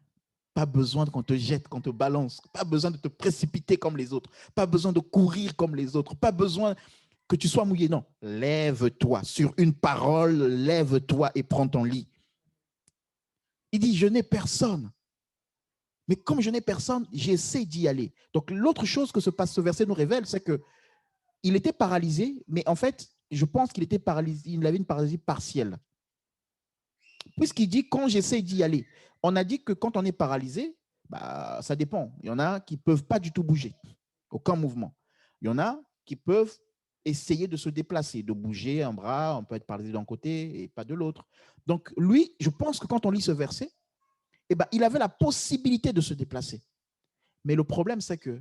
A: Pas besoin qu'on te jette, qu'on te balance. Pas besoin de te précipiter comme les autres. Pas besoin de courir comme les autres. Pas besoin que tu sois mouillé. Non, lève-toi. Sur une parole, lève-toi et prends ton lit. Il dit, je n'ai personne. Mais comme je n'ai personne, j'essaie d'y aller. Donc, l'autre chose que ce verset nous révèle, c'est qu'il était paralysé, mais en fait, je pense qu'il était paralysé, il avait une paralysie partielle. Puisqu'il dit, quand j'essaie d'y aller, on a dit que quand on est paralysé, bah, ça dépend. Il y en a qui ne peuvent pas du tout bouger, aucun mouvement. Il y en a qui peuvent essayer de se déplacer, de bouger un bras, on peut être paralysé d'un côté et pas de l'autre. Donc, lui, je pense que quand on lit ce verset, eh ben, il avait la possibilité de se déplacer. Mais le problème, c'est que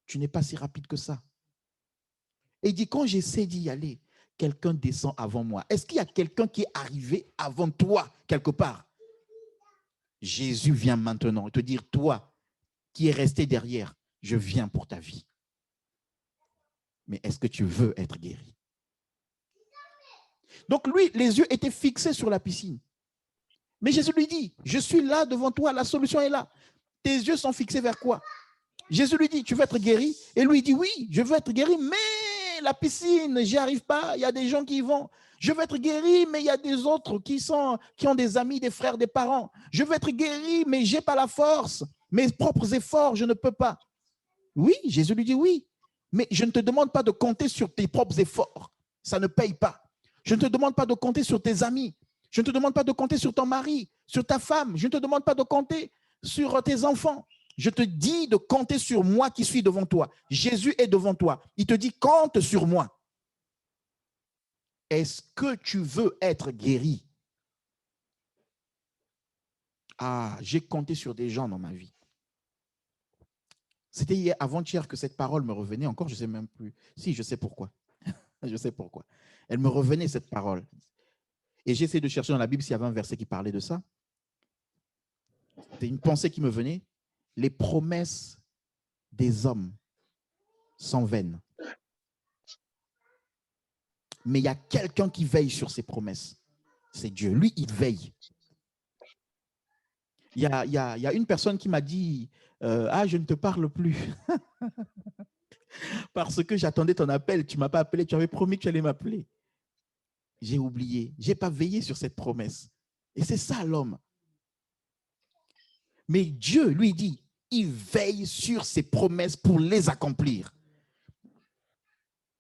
A: tu n'es pas si rapide que ça. Et il dit, quand j'essaie d'y aller, quelqu'un descend avant moi. Est-ce qu'il y a quelqu'un qui est arrivé avant toi, quelque part? Jésus vient maintenant te dire, toi qui es resté derrière, je viens pour ta vie. Mais est-ce que tu veux être guéri? Donc lui, les yeux étaient fixés sur la piscine. Mais Jésus lui dit, je suis là devant toi, la solution est là. Tes yeux sont fixés vers quoi? Jésus lui dit, tu veux être guéri? Et lui dit, oui, je veux être guéri, mais la piscine, j'y arrive pas, il y a des gens qui y vont. Je veux être guéri, mais il y a des autres qui ont des amis, des frères, des parents. Je veux être guéri, mais je n'ai pas la force. Mes propres efforts, je ne peux pas. Oui, Jésus lui dit oui, mais je ne te demande pas de compter sur tes propres efforts. Ça ne paye pas. Je ne te demande pas de compter sur tes amis. Je ne te demande pas de compter sur ton mari, sur ta femme. Je ne te demande pas de compter sur tes enfants. Je te dis de compter sur moi qui suis devant toi. Jésus est devant toi. Il te dit, compte sur moi. Est-ce que tu veux être guéri? Ah, j'ai compté sur des gens dans ma vie. C'était hier, avant-hier que cette parole me revenait encore, je ne sais même plus. Si, je sais pourquoi. Je sais pourquoi. Elle me revenait, cette parole. Et j'ai essayé de chercher dans la Bible s'il y avait un verset qui parlait de ça. C'était une pensée qui me venait. Les promesses des hommes sont vaines. Mais il y a quelqu'un qui veille sur ses promesses. C'est Dieu. Lui, il veille. Il y a une personne qui m'a dit, ah, je ne te parle plus. Parce que j'attendais ton appel. Tu ne m'as pas appelé. Tu avais promis que tu allais m'appeler. J'ai oublié. Je n'ai pas veillé sur cette promesse. Et c'est ça l'homme. Mais Dieu, lui, dit, il veille sur ses promesses pour les accomplir.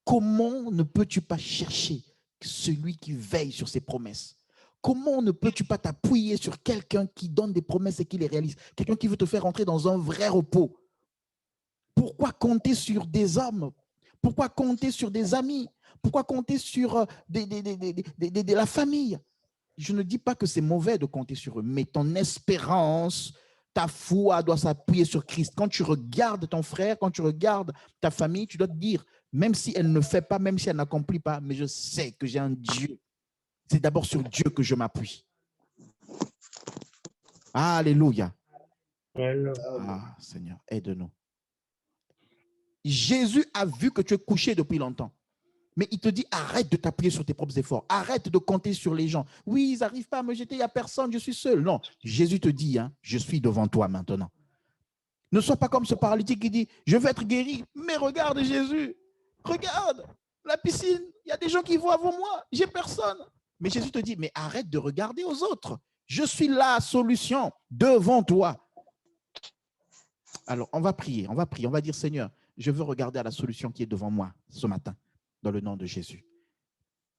A: Comment ne peux-tu pas chercher celui qui veille sur ses promesses? Comment ne peux-tu pas t'appuyer sur quelqu'un qui donne des promesses et qui les réalise? Quelqu'un qui veut te faire entrer dans un vrai repos. Pourquoi compter sur des hommes? Pourquoi compter sur des amis? Pourquoi compter sur de la famille? Je ne dis pas que c'est mauvais de compter sur eux, mais ton espérance, ta foi doit s'appuyer sur Christ. Quand tu regardes ton frère, quand tu regardes ta famille, tu dois te dire, même si elle ne fait pas, même si elle n'accomplit pas, mais je sais que j'ai un Dieu. C'est d'abord sur Dieu que je m'appuie. Alléluia. Ah, Seigneur, aide-nous. Jésus a vu que tu es couché depuis longtemps. Mais il te dit, arrête de t'appuyer sur tes propres efforts. Arrête de compter sur les gens. Oui, ils n'arrivent pas à me jeter, il n'y a personne, je suis seul. Non, Jésus te dit, hein, je suis devant toi maintenant. Ne sois pas comme ce paralytique qui dit, je veux être guéri. Mais regarde Jésus, regarde la piscine, il y a des gens qui vont avant moi, j'ai personne. Mais Jésus te dit, mais arrête de regarder aux autres. Je suis la solution devant toi. Alors, on va prier, on va dire, Seigneur, je veux regarder à la solution qui est devant moi ce matin. Dans le nom de Jésus.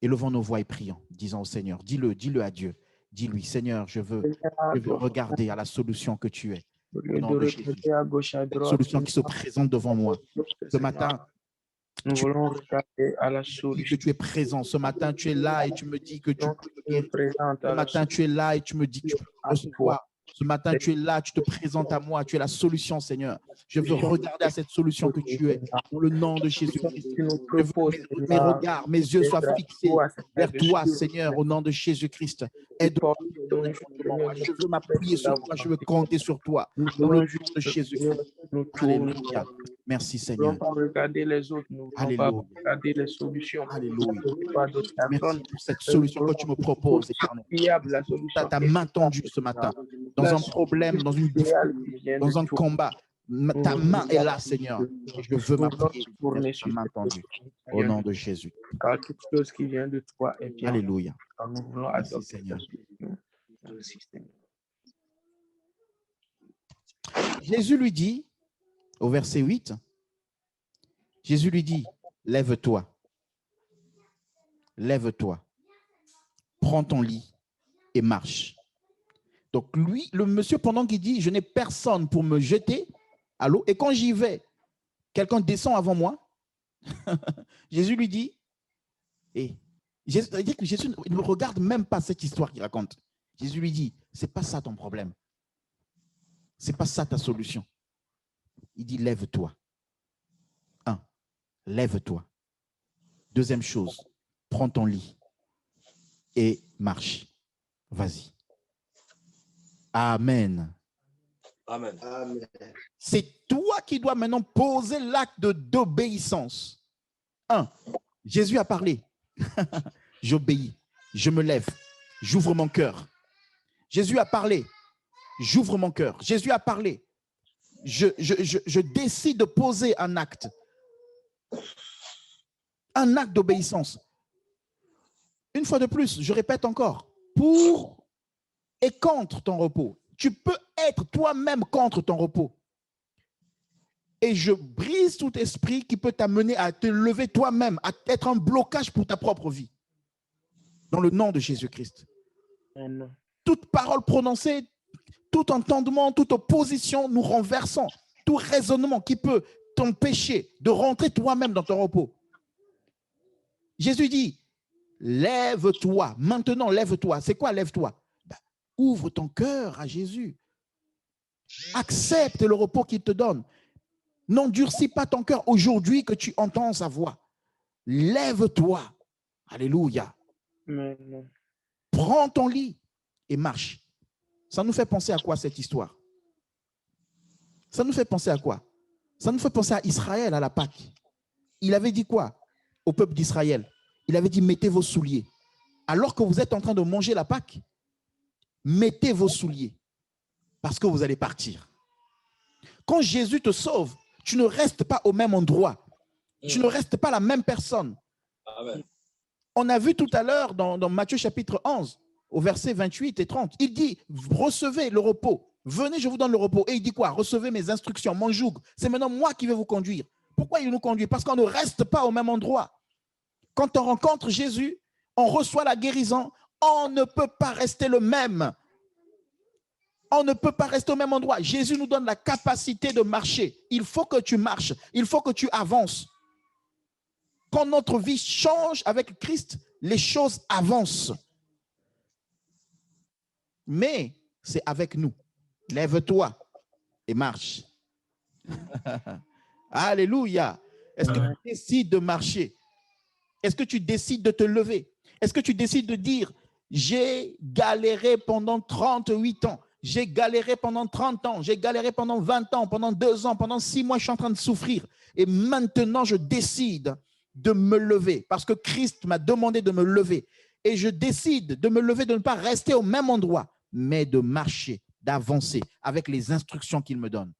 A: Élevons nos voix et prions, disons au Seigneur, dis-le à Dieu, dis-lui, Seigneur, je veux regarder à la solution que tu es. Au nom de Jésus. La solution qui se présente devant moi. Ce matin,
B: nous voulons regarder à la
A: que
B: solution.
A: tu es présent. Ce matin, tu es là et tu me dis que tu peux me guérir. Ce matin, tu es là et tu me dis que tu peux me recevoir. Ce matin, tu es là, tu te présentes à moi, tu es la solution, Seigneur. Je veux regarder à cette solution que tu es, dans le nom de Jésus-Christ. Je veux que mes regards, mes yeux soient fixés vers toi, Seigneur, au nom de Jésus-Christ. Aide-moi. Je veux m'appuyer sur toi, je veux compter sur toi, dans le nom de Jésus-Christ. Alléluia. Merci,
B: Nous ne
A: Seigneur.
B: voulons pas regarder les autres, nous ne voulons pas
A: Alléluia.
B: regarder les solutions.
A: Alléluia.
B: Pas d'autres
A: Merci
B: personnes.
A: pour cette solution que tu me proposes, Éternel.
B: Fiable, la
A: Tu
B: solution.
A: as ta main tendue ce matin, dans un problème, dans une difficulté, dans un combat. Ta main est là, Seigneur. Et je veux m'appuyer sur ta main tendue. Au nom de Jésus.
B: Car toute chose qui vient de toi est bien.
A: Alléluia.
B: Car nous voulons
A: Merci,
B: adopter
A: Seigneur.
B: ta solution. Merci, Seigneur.
A: Jésus lui dit, au verset 8, Jésus lui dit, lève-toi. Lève-toi. Prends ton lit et marche. Donc lui, le monsieur, pendant qu'il dit, je n'ai personne pour me jeter à l'eau, et quand j'y vais, quelqu'un descend avant moi, Jésus lui dit, et Jésus ne regarde même pas cette histoire qu'il raconte. Jésus lui dit, c'est pas ça ton problème. C'est pas ça ta solution. Il dit, lève-toi. Lève-toi. Deuxième chose, prends ton lit et marche. Vas-y. Amen.
E: Amen.
A: C'est toi qui dois maintenant poser l'acte d'obéissance. Jésus a parlé. J'obéis. Je me lève. J'ouvre mon cœur. Jésus a parlé. J'ouvre mon cœur. Jésus a parlé. Je décide de poser un acte. Un acte d'obéissance. Une fois de plus, je répète encore, pour et contre ton repos. Tu peux être toi-même contre ton repos. Et je brise tout esprit qui peut t'amener à te lever toi-même, à être un blocage pour ta propre vie. Dans le nom de Jésus-Christ. Toute parole prononcée, tout entendement, toute opposition, nous renversons. Tout raisonnement qui peut t'empêcher de rentrer toi-même dans ton repos. Jésus dit, lève-toi. Maintenant, lève-toi. C'est quoi lève-toi? Ouvre ton cœur à Jésus. Accepte le repos qu'il te donne. N'endurcis pas ton cœur aujourd'hui que tu entends sa voix. Lève-toi. Alléluia.
B: Amen.
A: Prends ton lit et marche. Ça nous fait penser à quoi cette histoire? Ça nous fait penser à quoi? Ça nous fait penser à Israël à la Pâque. Il avait dit quoi au peuple d'Israël? Il avait dit, mettez vos souliers. Alors que vous êtes en train de manger la Pâque, mettez vos souliers parce que vous allez partir. Quand Jésus te sauve, tu ne restes pas au même endroit. Tu ne restes pas la même personne.
E: Amen.
A: On a vu tout à l'heure dans Matthieu chapitre 11, au verset 28 et 30, il dit, recevez le repos. Venez, je vous donne le repos. Et il dit quoi? Recevez mes instructions, mon joug. C'est maintenant moi qui vais vous conduire. Pourquoi il nous conduit? Parce qu'on ne reste pas au même endroit. Quand on rencontre Jésus, on reçoit la guérison. On ne peut pas rester le même. On ne peut pas rester au même endroit. Jésus nous donne la capacité de marcher. Il faut que tu marches. Il faut que tu avances. Quand notre vie change avec Christ, les choses avancent. Mais c'est avec nous. Lève-toi et marche. Alléluia. Est-ce que tu décides de marcher? Est-ce que tu décides de te lever? Est-ce que tu décides de dire, j'ai galéré pendant 38 ans, j'ai galéré pendant 30 ans, j'ai galéré pendant 20 ans, pendant 2 ans, pendant 6 mois, je suis en train de souffrir. Et maintenant, je décide de me lever parce que Christ m'a demandé de me lever. Et je décide de me lever, de ne pas rester au même endroit, mais de marcher, d'avancer avec les instructions qu'il me donne.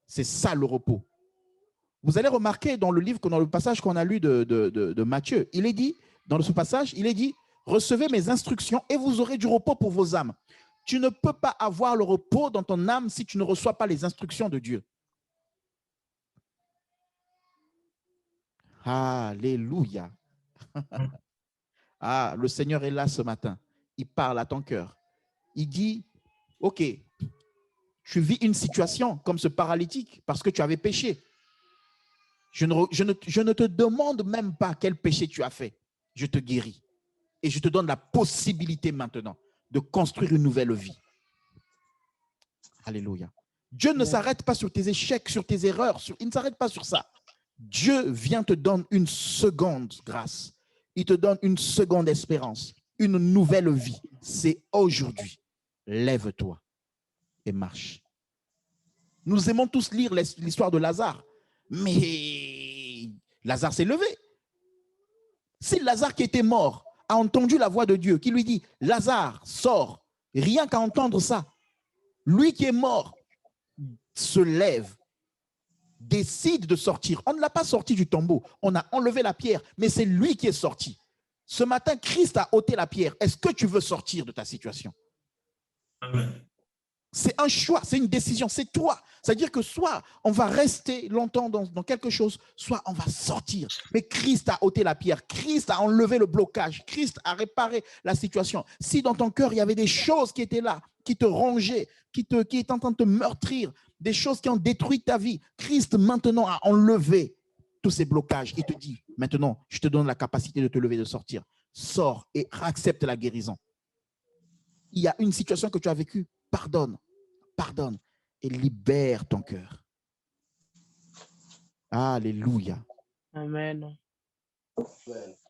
A: C'est ça le repos. Vous allez remarquer dans le livre, dans le passage qu'on a lu de Matthieu, il est dit, dans ce passage, il est dit, recevez mes instructions et vous aurez du repos pour vos âmes. Tu ne peux pas avoir le repos dans ton âme si tu ne reçois pas les instructions de Dieu. Alléluia. Ah, le Seigneur est là ce matin. Il parle à ton cœur. Il dit, ok, tu vis une situation comme ce paralytique parce que tu avais péché. Je ne te demande même pas quel péché tu as fait. Je te guéris. Et je te donne la possibilité maintenant de construire une nouvelle vie. Alléluia. Dieu ne s'arrête pas sur tes échecs, sur tes erreurs. Il ne s'arrête pas sur ça. Dieu vient te donner une seconde grâce. Il te donne une seconde espérance, une nouvelle vie. C'est aujourd'hui. Lève-toi et marche. Nous aimons tous lire l'histoire de Lazare, mais Lazare s'est levé. Si Lazare qui était mort a entendu la voix de Dieu qui lui dit « Lazare, sors », rien qu'à entendre ça, lui qui est mort se lève, décide de sortir. On ne l'a pas sorti du tombeau, on a enlevé la pierre, mais c'est lui qui est sorti. Ce matin, Christ a ôté la pierre. Est-ce que tu veux sortir de ta situation?
E: Amen.
A: C'est un choix, c'est une décision, c'est toi. C'est-à-dire que soit on va rester longtemps dans quelque chose, soit on va sortir. Mais Christ a ôté la pierre, Christ a enlevé le blocage, Christ a réparé la situation. Si dans ton cœur, il y avait des choses qui étaient là, qui te rongeaient, qui étaient en train de te meurtrir, des choses qui ont détruit ta vie, Christ maintenant a enlevé tous ces blocages. Il te dit, maintenant, je te donne la capacité de te lever, de sortir. Sors et accepte la guérison. Il y a une situation que tu as vécue. Pardonne, pardonne et libère ton cœur. Alléluia.
B: Amen.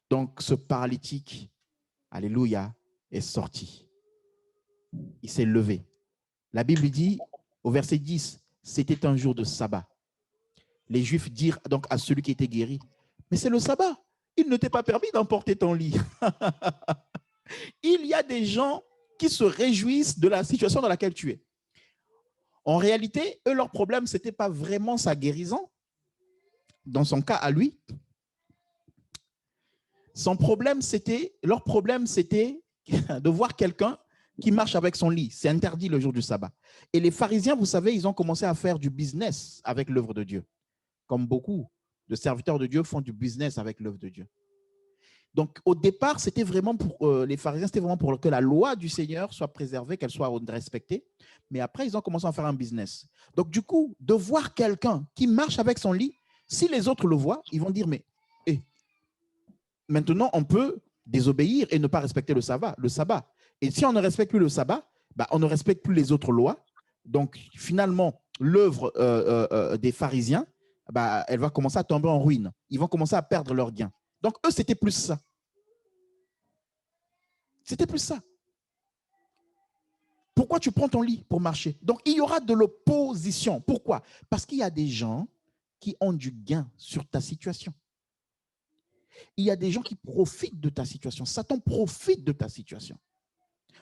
A: Donc, ce paralytique, alléluia, est sorti. Il s'est levé. La Bible dit, au verset 10, c'était un jour de sabbat. Les Juifs dirent donc à celui qui était guéri, mais c'est le sabbat. Il ne t'est pas permis d'emporter ton lit. Il y a des gens qui se réjouissent de la situation dans laquelle tu es. En réalité, eux, leur problème, ce n'était pas vraiment sa guérison. Dans son cas à lui, leur problème, c'était de voir quelqu'un qui marche avec son lit. C'est interdit le jour du sabbat. Et les pharisiens, vous savez, ils ont commencé à faire du business avec l'œuvre de Dieu. Comme beaucoup de serviteurs de Dieu font du business avec l'œuvre de Dieu. Donc, au départ, c'était vraiment pour les pharisiens, c'était vraiment pour que la loi du Seigneur soit préservée, qu'elle soit respectée. Mais après, ils ont commencé à faire un business. Donc, du coup, de voir quelqu'un qui marche avec son lit, si les autres le voient, ils vont dire, mais maintenant, on peut désobéir et ne pas respecter le sabbat. Et si on ne respecte plus le sabbat, on ne respecte plus les autres lois. Donc, finalement, l'œuvre des pharisiens, elle va commencer à tomber en ruine. Ils vont commencer à perdre leurs gains. Donc, eux, c'était plus ça. C'était plus ça. Pourquoi tu prends ton lit pour marcher? Donc, il y aura de l'opposition. Pourquoi? Parce qu'il y a des gens qui ont du gain sur ta situation. Il y a des gens qui profitent de ta situation. Satan profite de ta situation.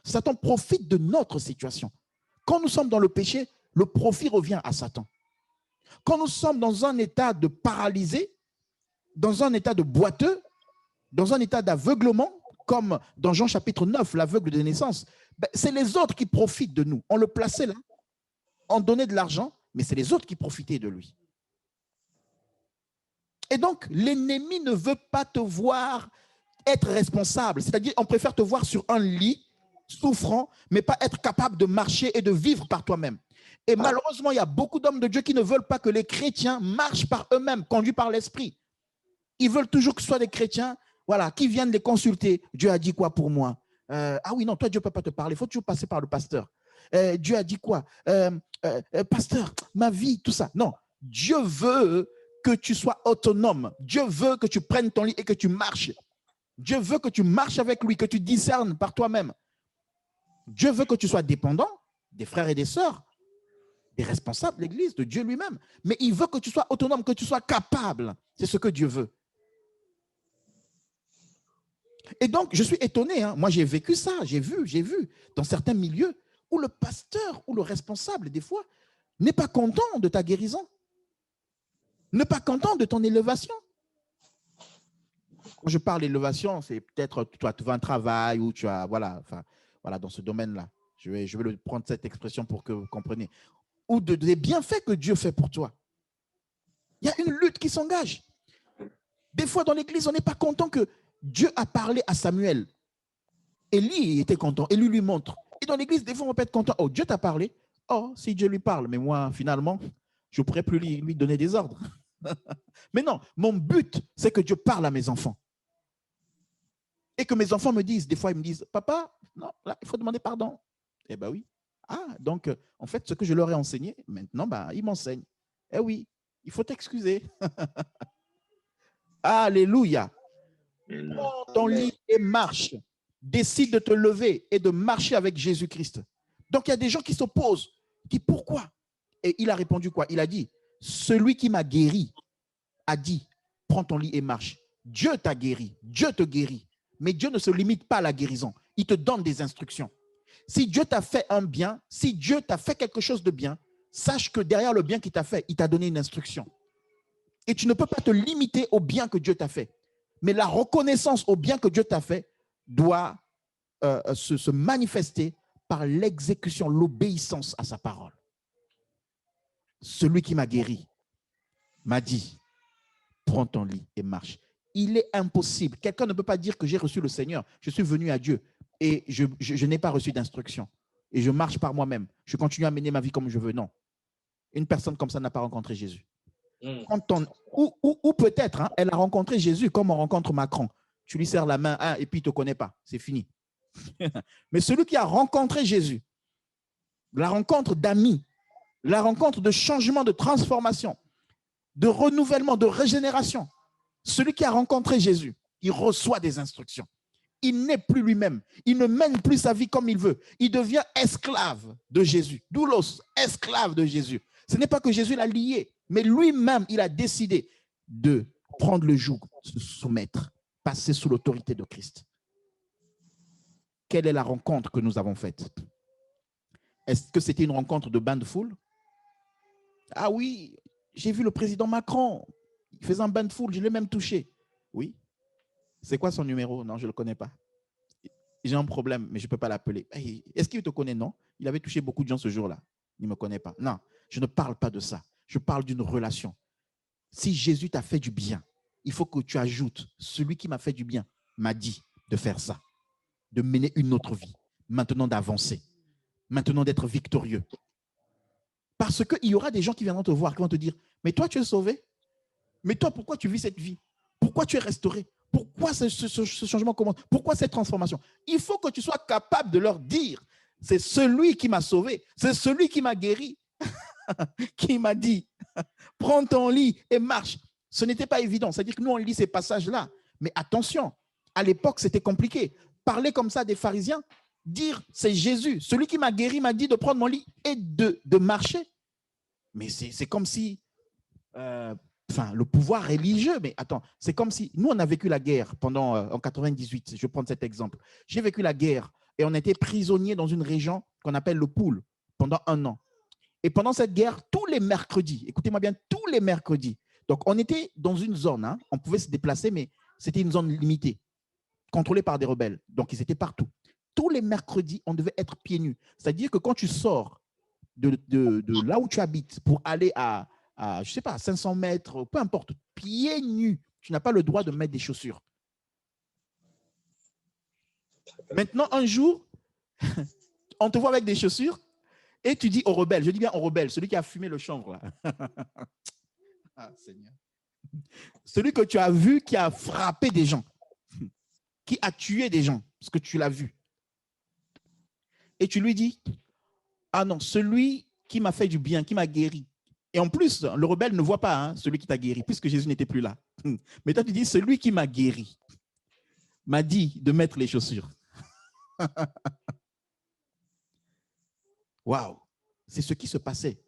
A: Satan profite de notre situation. Quand nous sommes dans le péché, le profit revient à Satan. Quand nous sommes dans un état de paralysé, dans un état de boiteux, dans un état d'aveuglement, comme dans Jean chapitre 9, l'aveugle de naissance, c'est les autres qui profitent de nous. On le plaçait là, on donnait de l'argent, mais c'est les autres qui profitaient de lui. Et donc, l'ennemi ne veut pas te voir être responsable. C'est-à-dire, on préfère te voir sur un lit, souffrant, mais pas être capable de marcher et de vivre par toi-même. Et malheureusement, il y a beaucoup d'hommes de Dieu qui ne veulent pas que les chrétiens marchent par eux-mêmes, conduits par l'esprit. Ils veulent toujours que ce soit des chrétiens, voilà, qui viennent les consulter. Dieu a dit quoi pour moi? Ah oui, non, toi, Dieu ne peut pas te parler. Il faut toujours passer par le pasteur. Dieu a dit quoi? Pasteur, ma vie, tout ça. Non, Dieu veut que tu sois autonome. Dieu veut que tu prennes ton lit et que tu marches. Dieu veut que tu marches avec lui, que tu discernes par toi-même. Dieu veut que tu sois dépendant des frères et des sœurs, des responsables de l'Église, de Dieu lui-même. Mais il veut que tu sois autonome, que tu sois capable. C'est ce que Dieu veut. Et donc, je suis étonné. Moi, j'ai vécu ça. J'ai vu dans certains milieux où le pasteur ou le responsable, des fois, n'est pas content de ta guérison. N'est pas content de ton élévation. Quand je parle d'élévation, c'est peut-être tu as un travail ou tu as, voilà, dans ce domaine-là. Je vais prendre cette expression pour que vous compreniez. Ou des bienfaits que Dieu fait pour toi. Il y a une lutte qui s'engage. Des fois, dans l'église, on n'est pas content que Dieu a parlé à Samuel. Élie était content. Élie lui montre. Et dans l'église, des fois, on peut être content. Oh, Dieu t'a parlé. Oh, si Dieu lui parle. Mais moi, finalement, je ne pourrais plus lui donner des ordres. Mais non, mon but, c'est que Dieu parle à mes enfants. Et que mes enfants me disent, des fois, ils me disent, papa, non, là, il faut demander pardon. Eh bien oui. Ah, donc, en fait, ce que je leur ai enseigné, maintenant, bah, ils m'enseignent. Eh oui, il faut t'excuser. Alléluia. Prends ton lit et marche. Décide de te lever et de marcher avec Jésus-Christ. Donc, il y a des gens qui s'opposent. Qui, pourquoi? Et il a répondu quoi? Il a dit, celui qui m'a guéri a dit, prends ton lit et marche. Dieu t'a guéri. Dieu te guérit. Mais Dieu ne se limite pas à la guérison. Il te donne des instructions. Si Dieu t'a fait un bien, si Dieu t'a fait quelque chose de bien, sache que derrière le bien qu'il t'a fait, il t'a donné une instruction. Et tu ne peux pas te limiter au bien que Dieu t'a fait. Mais la reconnaissance au bien que Dieu t'a fait doit se manifester par l'exécution, l'obéissance à sa parole. Celui qui m'a guéri m'a dit, prends ton lit et marche. Il est impossible. Quelqu'un ne peut pas dire que j'ai reçu le Seigneur. Je suis venu à Dieu et je n'ai pas reçu d'instruction. Et je marche par moi-même. Je continue à mener ma vie comme je veux. Non. Une personne comme ça n'a pas rencontré Jésus. Ou peut-être, hein, elle a rencontré Jésus comme on rencontre Macron. Tu lui serres la main et puis il ne te connaît pas. C'est fini. Mais celui qui a rencontré Jésus, la rencontre d'amis, la rencontre de changement, de transformation, de renouvellement, de régénération, celui qui a rencontré Jésus, il reçoit des instructions. Il n'est plus lui-même. Il ne mène plus sa vie comme il veut. Il devient esclave de Jésus. Doulos, esclave de Jésus. Ce n'est pas que Jésus l'a lié, mais lui-même, il a décidé de prendre le joug, se soumettre, passer sous l'autorité de Christ. Quelle est la rencontre que nous avons faite? Est-ce que c'était une rencontre de bain de foule? Ah oui, j'ai vu le président Macron. Il faisait un bain de foule, je l'ai même touché. Oui. C'est quoi son numéro? Non, je ne le connais pas. J'ai un problème, mais je ne peux pas l'appeler. Hey, est-ce qu'il te connaît? Non. Il avait touché beaucoup de gens ce jour-là. Il ne me connaît pas. Non, je ne parle pas de ça. Je parle d'une relation. Si Jésus t'a fait du bien, il faut que tu ajoutes, celui qui m'a fait du bien m'a dit de faire ça, de mener une autre vie, maintenant d'avancer, maintenant d'être victorieux. Parce qu'il y aura des gens qui viendront te voir, qui vont te dire, mais toi tu es sauvé? Mais toi pourquoi tu vis cette vie? Pourquoi tu es restauré? Pourquoi ce changement commence? Pourquoi cette transformation? Il faut que tu sois capable de leur dire, c'est celui qui m'a sauvé, c'est celui qui m'a guéri, qui m'a dit, prends ton lit et marche. Ce n'était pas évident. C'est-à-dire que nous, on lit ces passages-là. Mais attention, à l'époque, c'était compliqué. Parler comme ça des pharisiens, dire, c'est Jésus, celui qui m'a guéri m'a dit de prendre mon lit et de marcher. Mais c'est comme si, le pouvoir religieux, mais attends, c'est comme si, nous, on a vécu la guerre pendant, en 98, je vais prendre cet exemple. J'ai vécu la guerre et on était prisonniers dans une région qu'on appelle le Poul pendant 1 an. Et pendant cette guerre, tous les mercredis, écoutez-moi bien, tous les mercredis, donc on était dans une zone, hein, on pouvait se déplacer, mais c'était une zone limitée, contrôlée par des rebelles. Donc ils étaient partout. Tous les mercredis, on devait être pieds nus. C'est-à-dire que quand tu sors de là où tu habites pour aller à je ne sais pas, 500 mètres, peu importe, pieds nus, tu n'as pas le droit de mettre des chaussures. Maintenant, un jour, on te voit avec des chaussures, et tu dis au rebelle, je dis bien au rebelle, celui qui a fumé le chanvre là. Ah, Seigneur. Celui que tu as vu qui a frappé des gens, qui a tué des gens, parce que tu l'as vu. Et tu lui dis, ah non, celui qui m'a fait du bien, qui m'a guéri. Et en plus, le rebelle ne voit pas celui qui t'a guéri, puisque Jésus n'était plus là. Mais toi, tu dis, celui qui m'a guéri m'a dit de mettre les chaussures. Waouh, c'est ce qui se passait.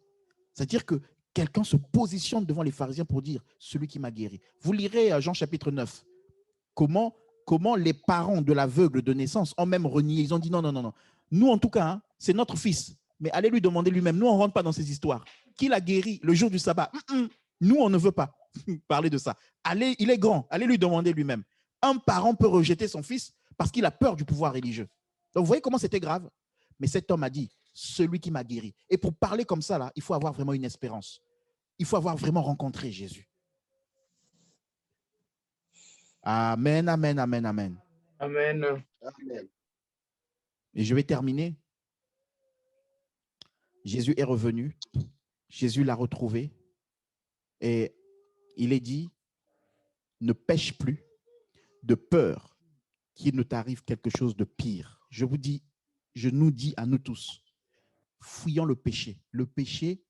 A: C'est-à-dire que quelqu'un se positionne devant les pharisiens pour dire celui qui m'a guéri. Vous lirez Jean chapitre 9. Comment les parents de l'aveugle de naissance ont même renié. Ils ont dit non, non, non, non. Nous, en tout cas, c'est notre fils. Mais allez lui demander lui-même. Nous, on ne rentre pas dans ces histoires. Qui l'a guéri le jour du sabbat? Nous, on ne veut pas parler de ça. Allez, il est grand. Allez lui demander lui-même. Un parent peut rejeter son fils parce qu'il a peur du pouvoir religieux. Donc, vous voyez comment c'était grave? Mais cet homme a dit, celui qui m'a guéri. Et pour parler comme ça, là, il faut avoir vraiment une espérance. Il faut avoir vraiment rencontré Jésus. Amen, amen, amen, amen.
B: Amen.
C: Amen.
A: Et je vais terminer. Jésus est revenu. Jésus l'a retrouvé. Et il est dit, ne pêche plus de peur qu'il ne t'arrive quelque chose de pire. Je nous dis à nous tous, fuyons le péché. Le péché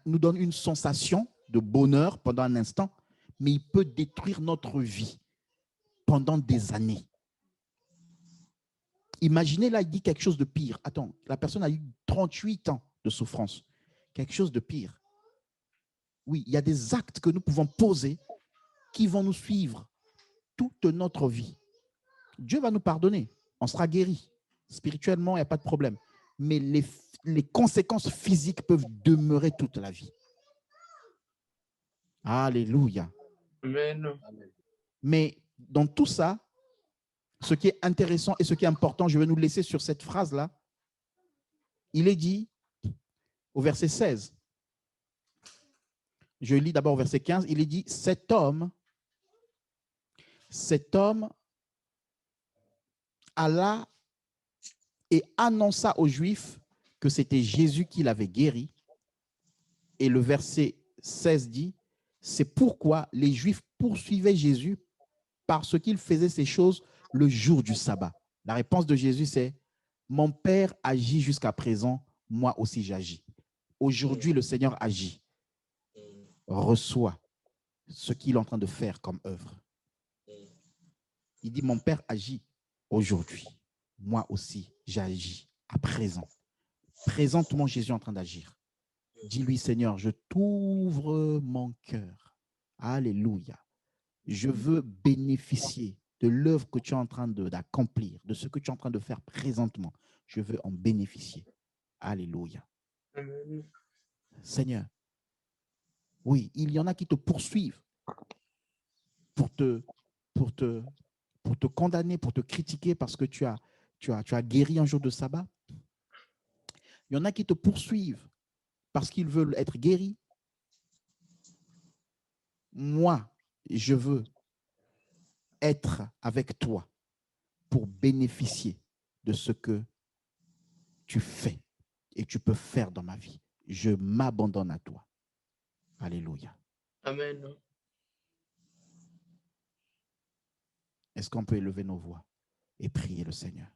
A: nous donne une sensation de bonheur pendant un instant, mais il peut détruire notre vie pendant des années. Imaginez, là, il dit quelque chose de pire. Attends, la personne a eu 38 ans de souffrance. Quelque chose de pire. Oui, il y a des actes que nous pouvons poser qui vont nous suivre toute notre vie. Dieu va nous pardonner. On sera guéri. Spirituellement, il n'y a pas de problème. Mais les conséquences physiques peuvent demeurer toute la vie. Alléluia.
B: Amen.
A: Mais dans tout ça, ce qui est intéressant et ce qui est important, je vais nous laisser sur cette phrase-là. Il est dit au verset 16. Je lis d'abord au verset 15. Il est dit, cet homme alla et annonça aux Juifs que c'était Jésus qui l'avait guéri. Et le verset 16 dit, c'est pourquoi les Juifs poursuivaient Jésus parce qu'il faisait ces choses le jour du sabbat. La réponse de Jésus, c'est, mon Père agit jusqu'à présent, moi aussi j'agis. Aujourd'hui, le Seigneur agit. Reçois ce qu'il est en train de faire comme œuvre. Il dit, mon Père agit aujourd'hui. Moi aussi, j'agis à présent. Présentement, Jésus est en train d'agir. Dis-lui, Seigneur, je t'ouvre mon cœur. Alléluia. Je veux bénéficier de l'œuvre que tu es en train d'accomplir, de ce que tu es en train de faire présentement. Je veux en bénéficier. Alléluia.
B: Amen.
A: Seigneur, oui, il y en a qui te poursuivent pour te condamner, pour te critiquer parce que tu as guéri un jour de sabbat. Il y en a qui te poursuivent parce qu'ils veulent être guéris. Moi, je veux être avec toi pour bénéficier de ce que tu fais et tu peux faire dans ma vie. Je m'abandonne à toi. Alléluia.
B: Amen.
A: Est-ce qu'on peut élever nos voix et prier le Seigneur?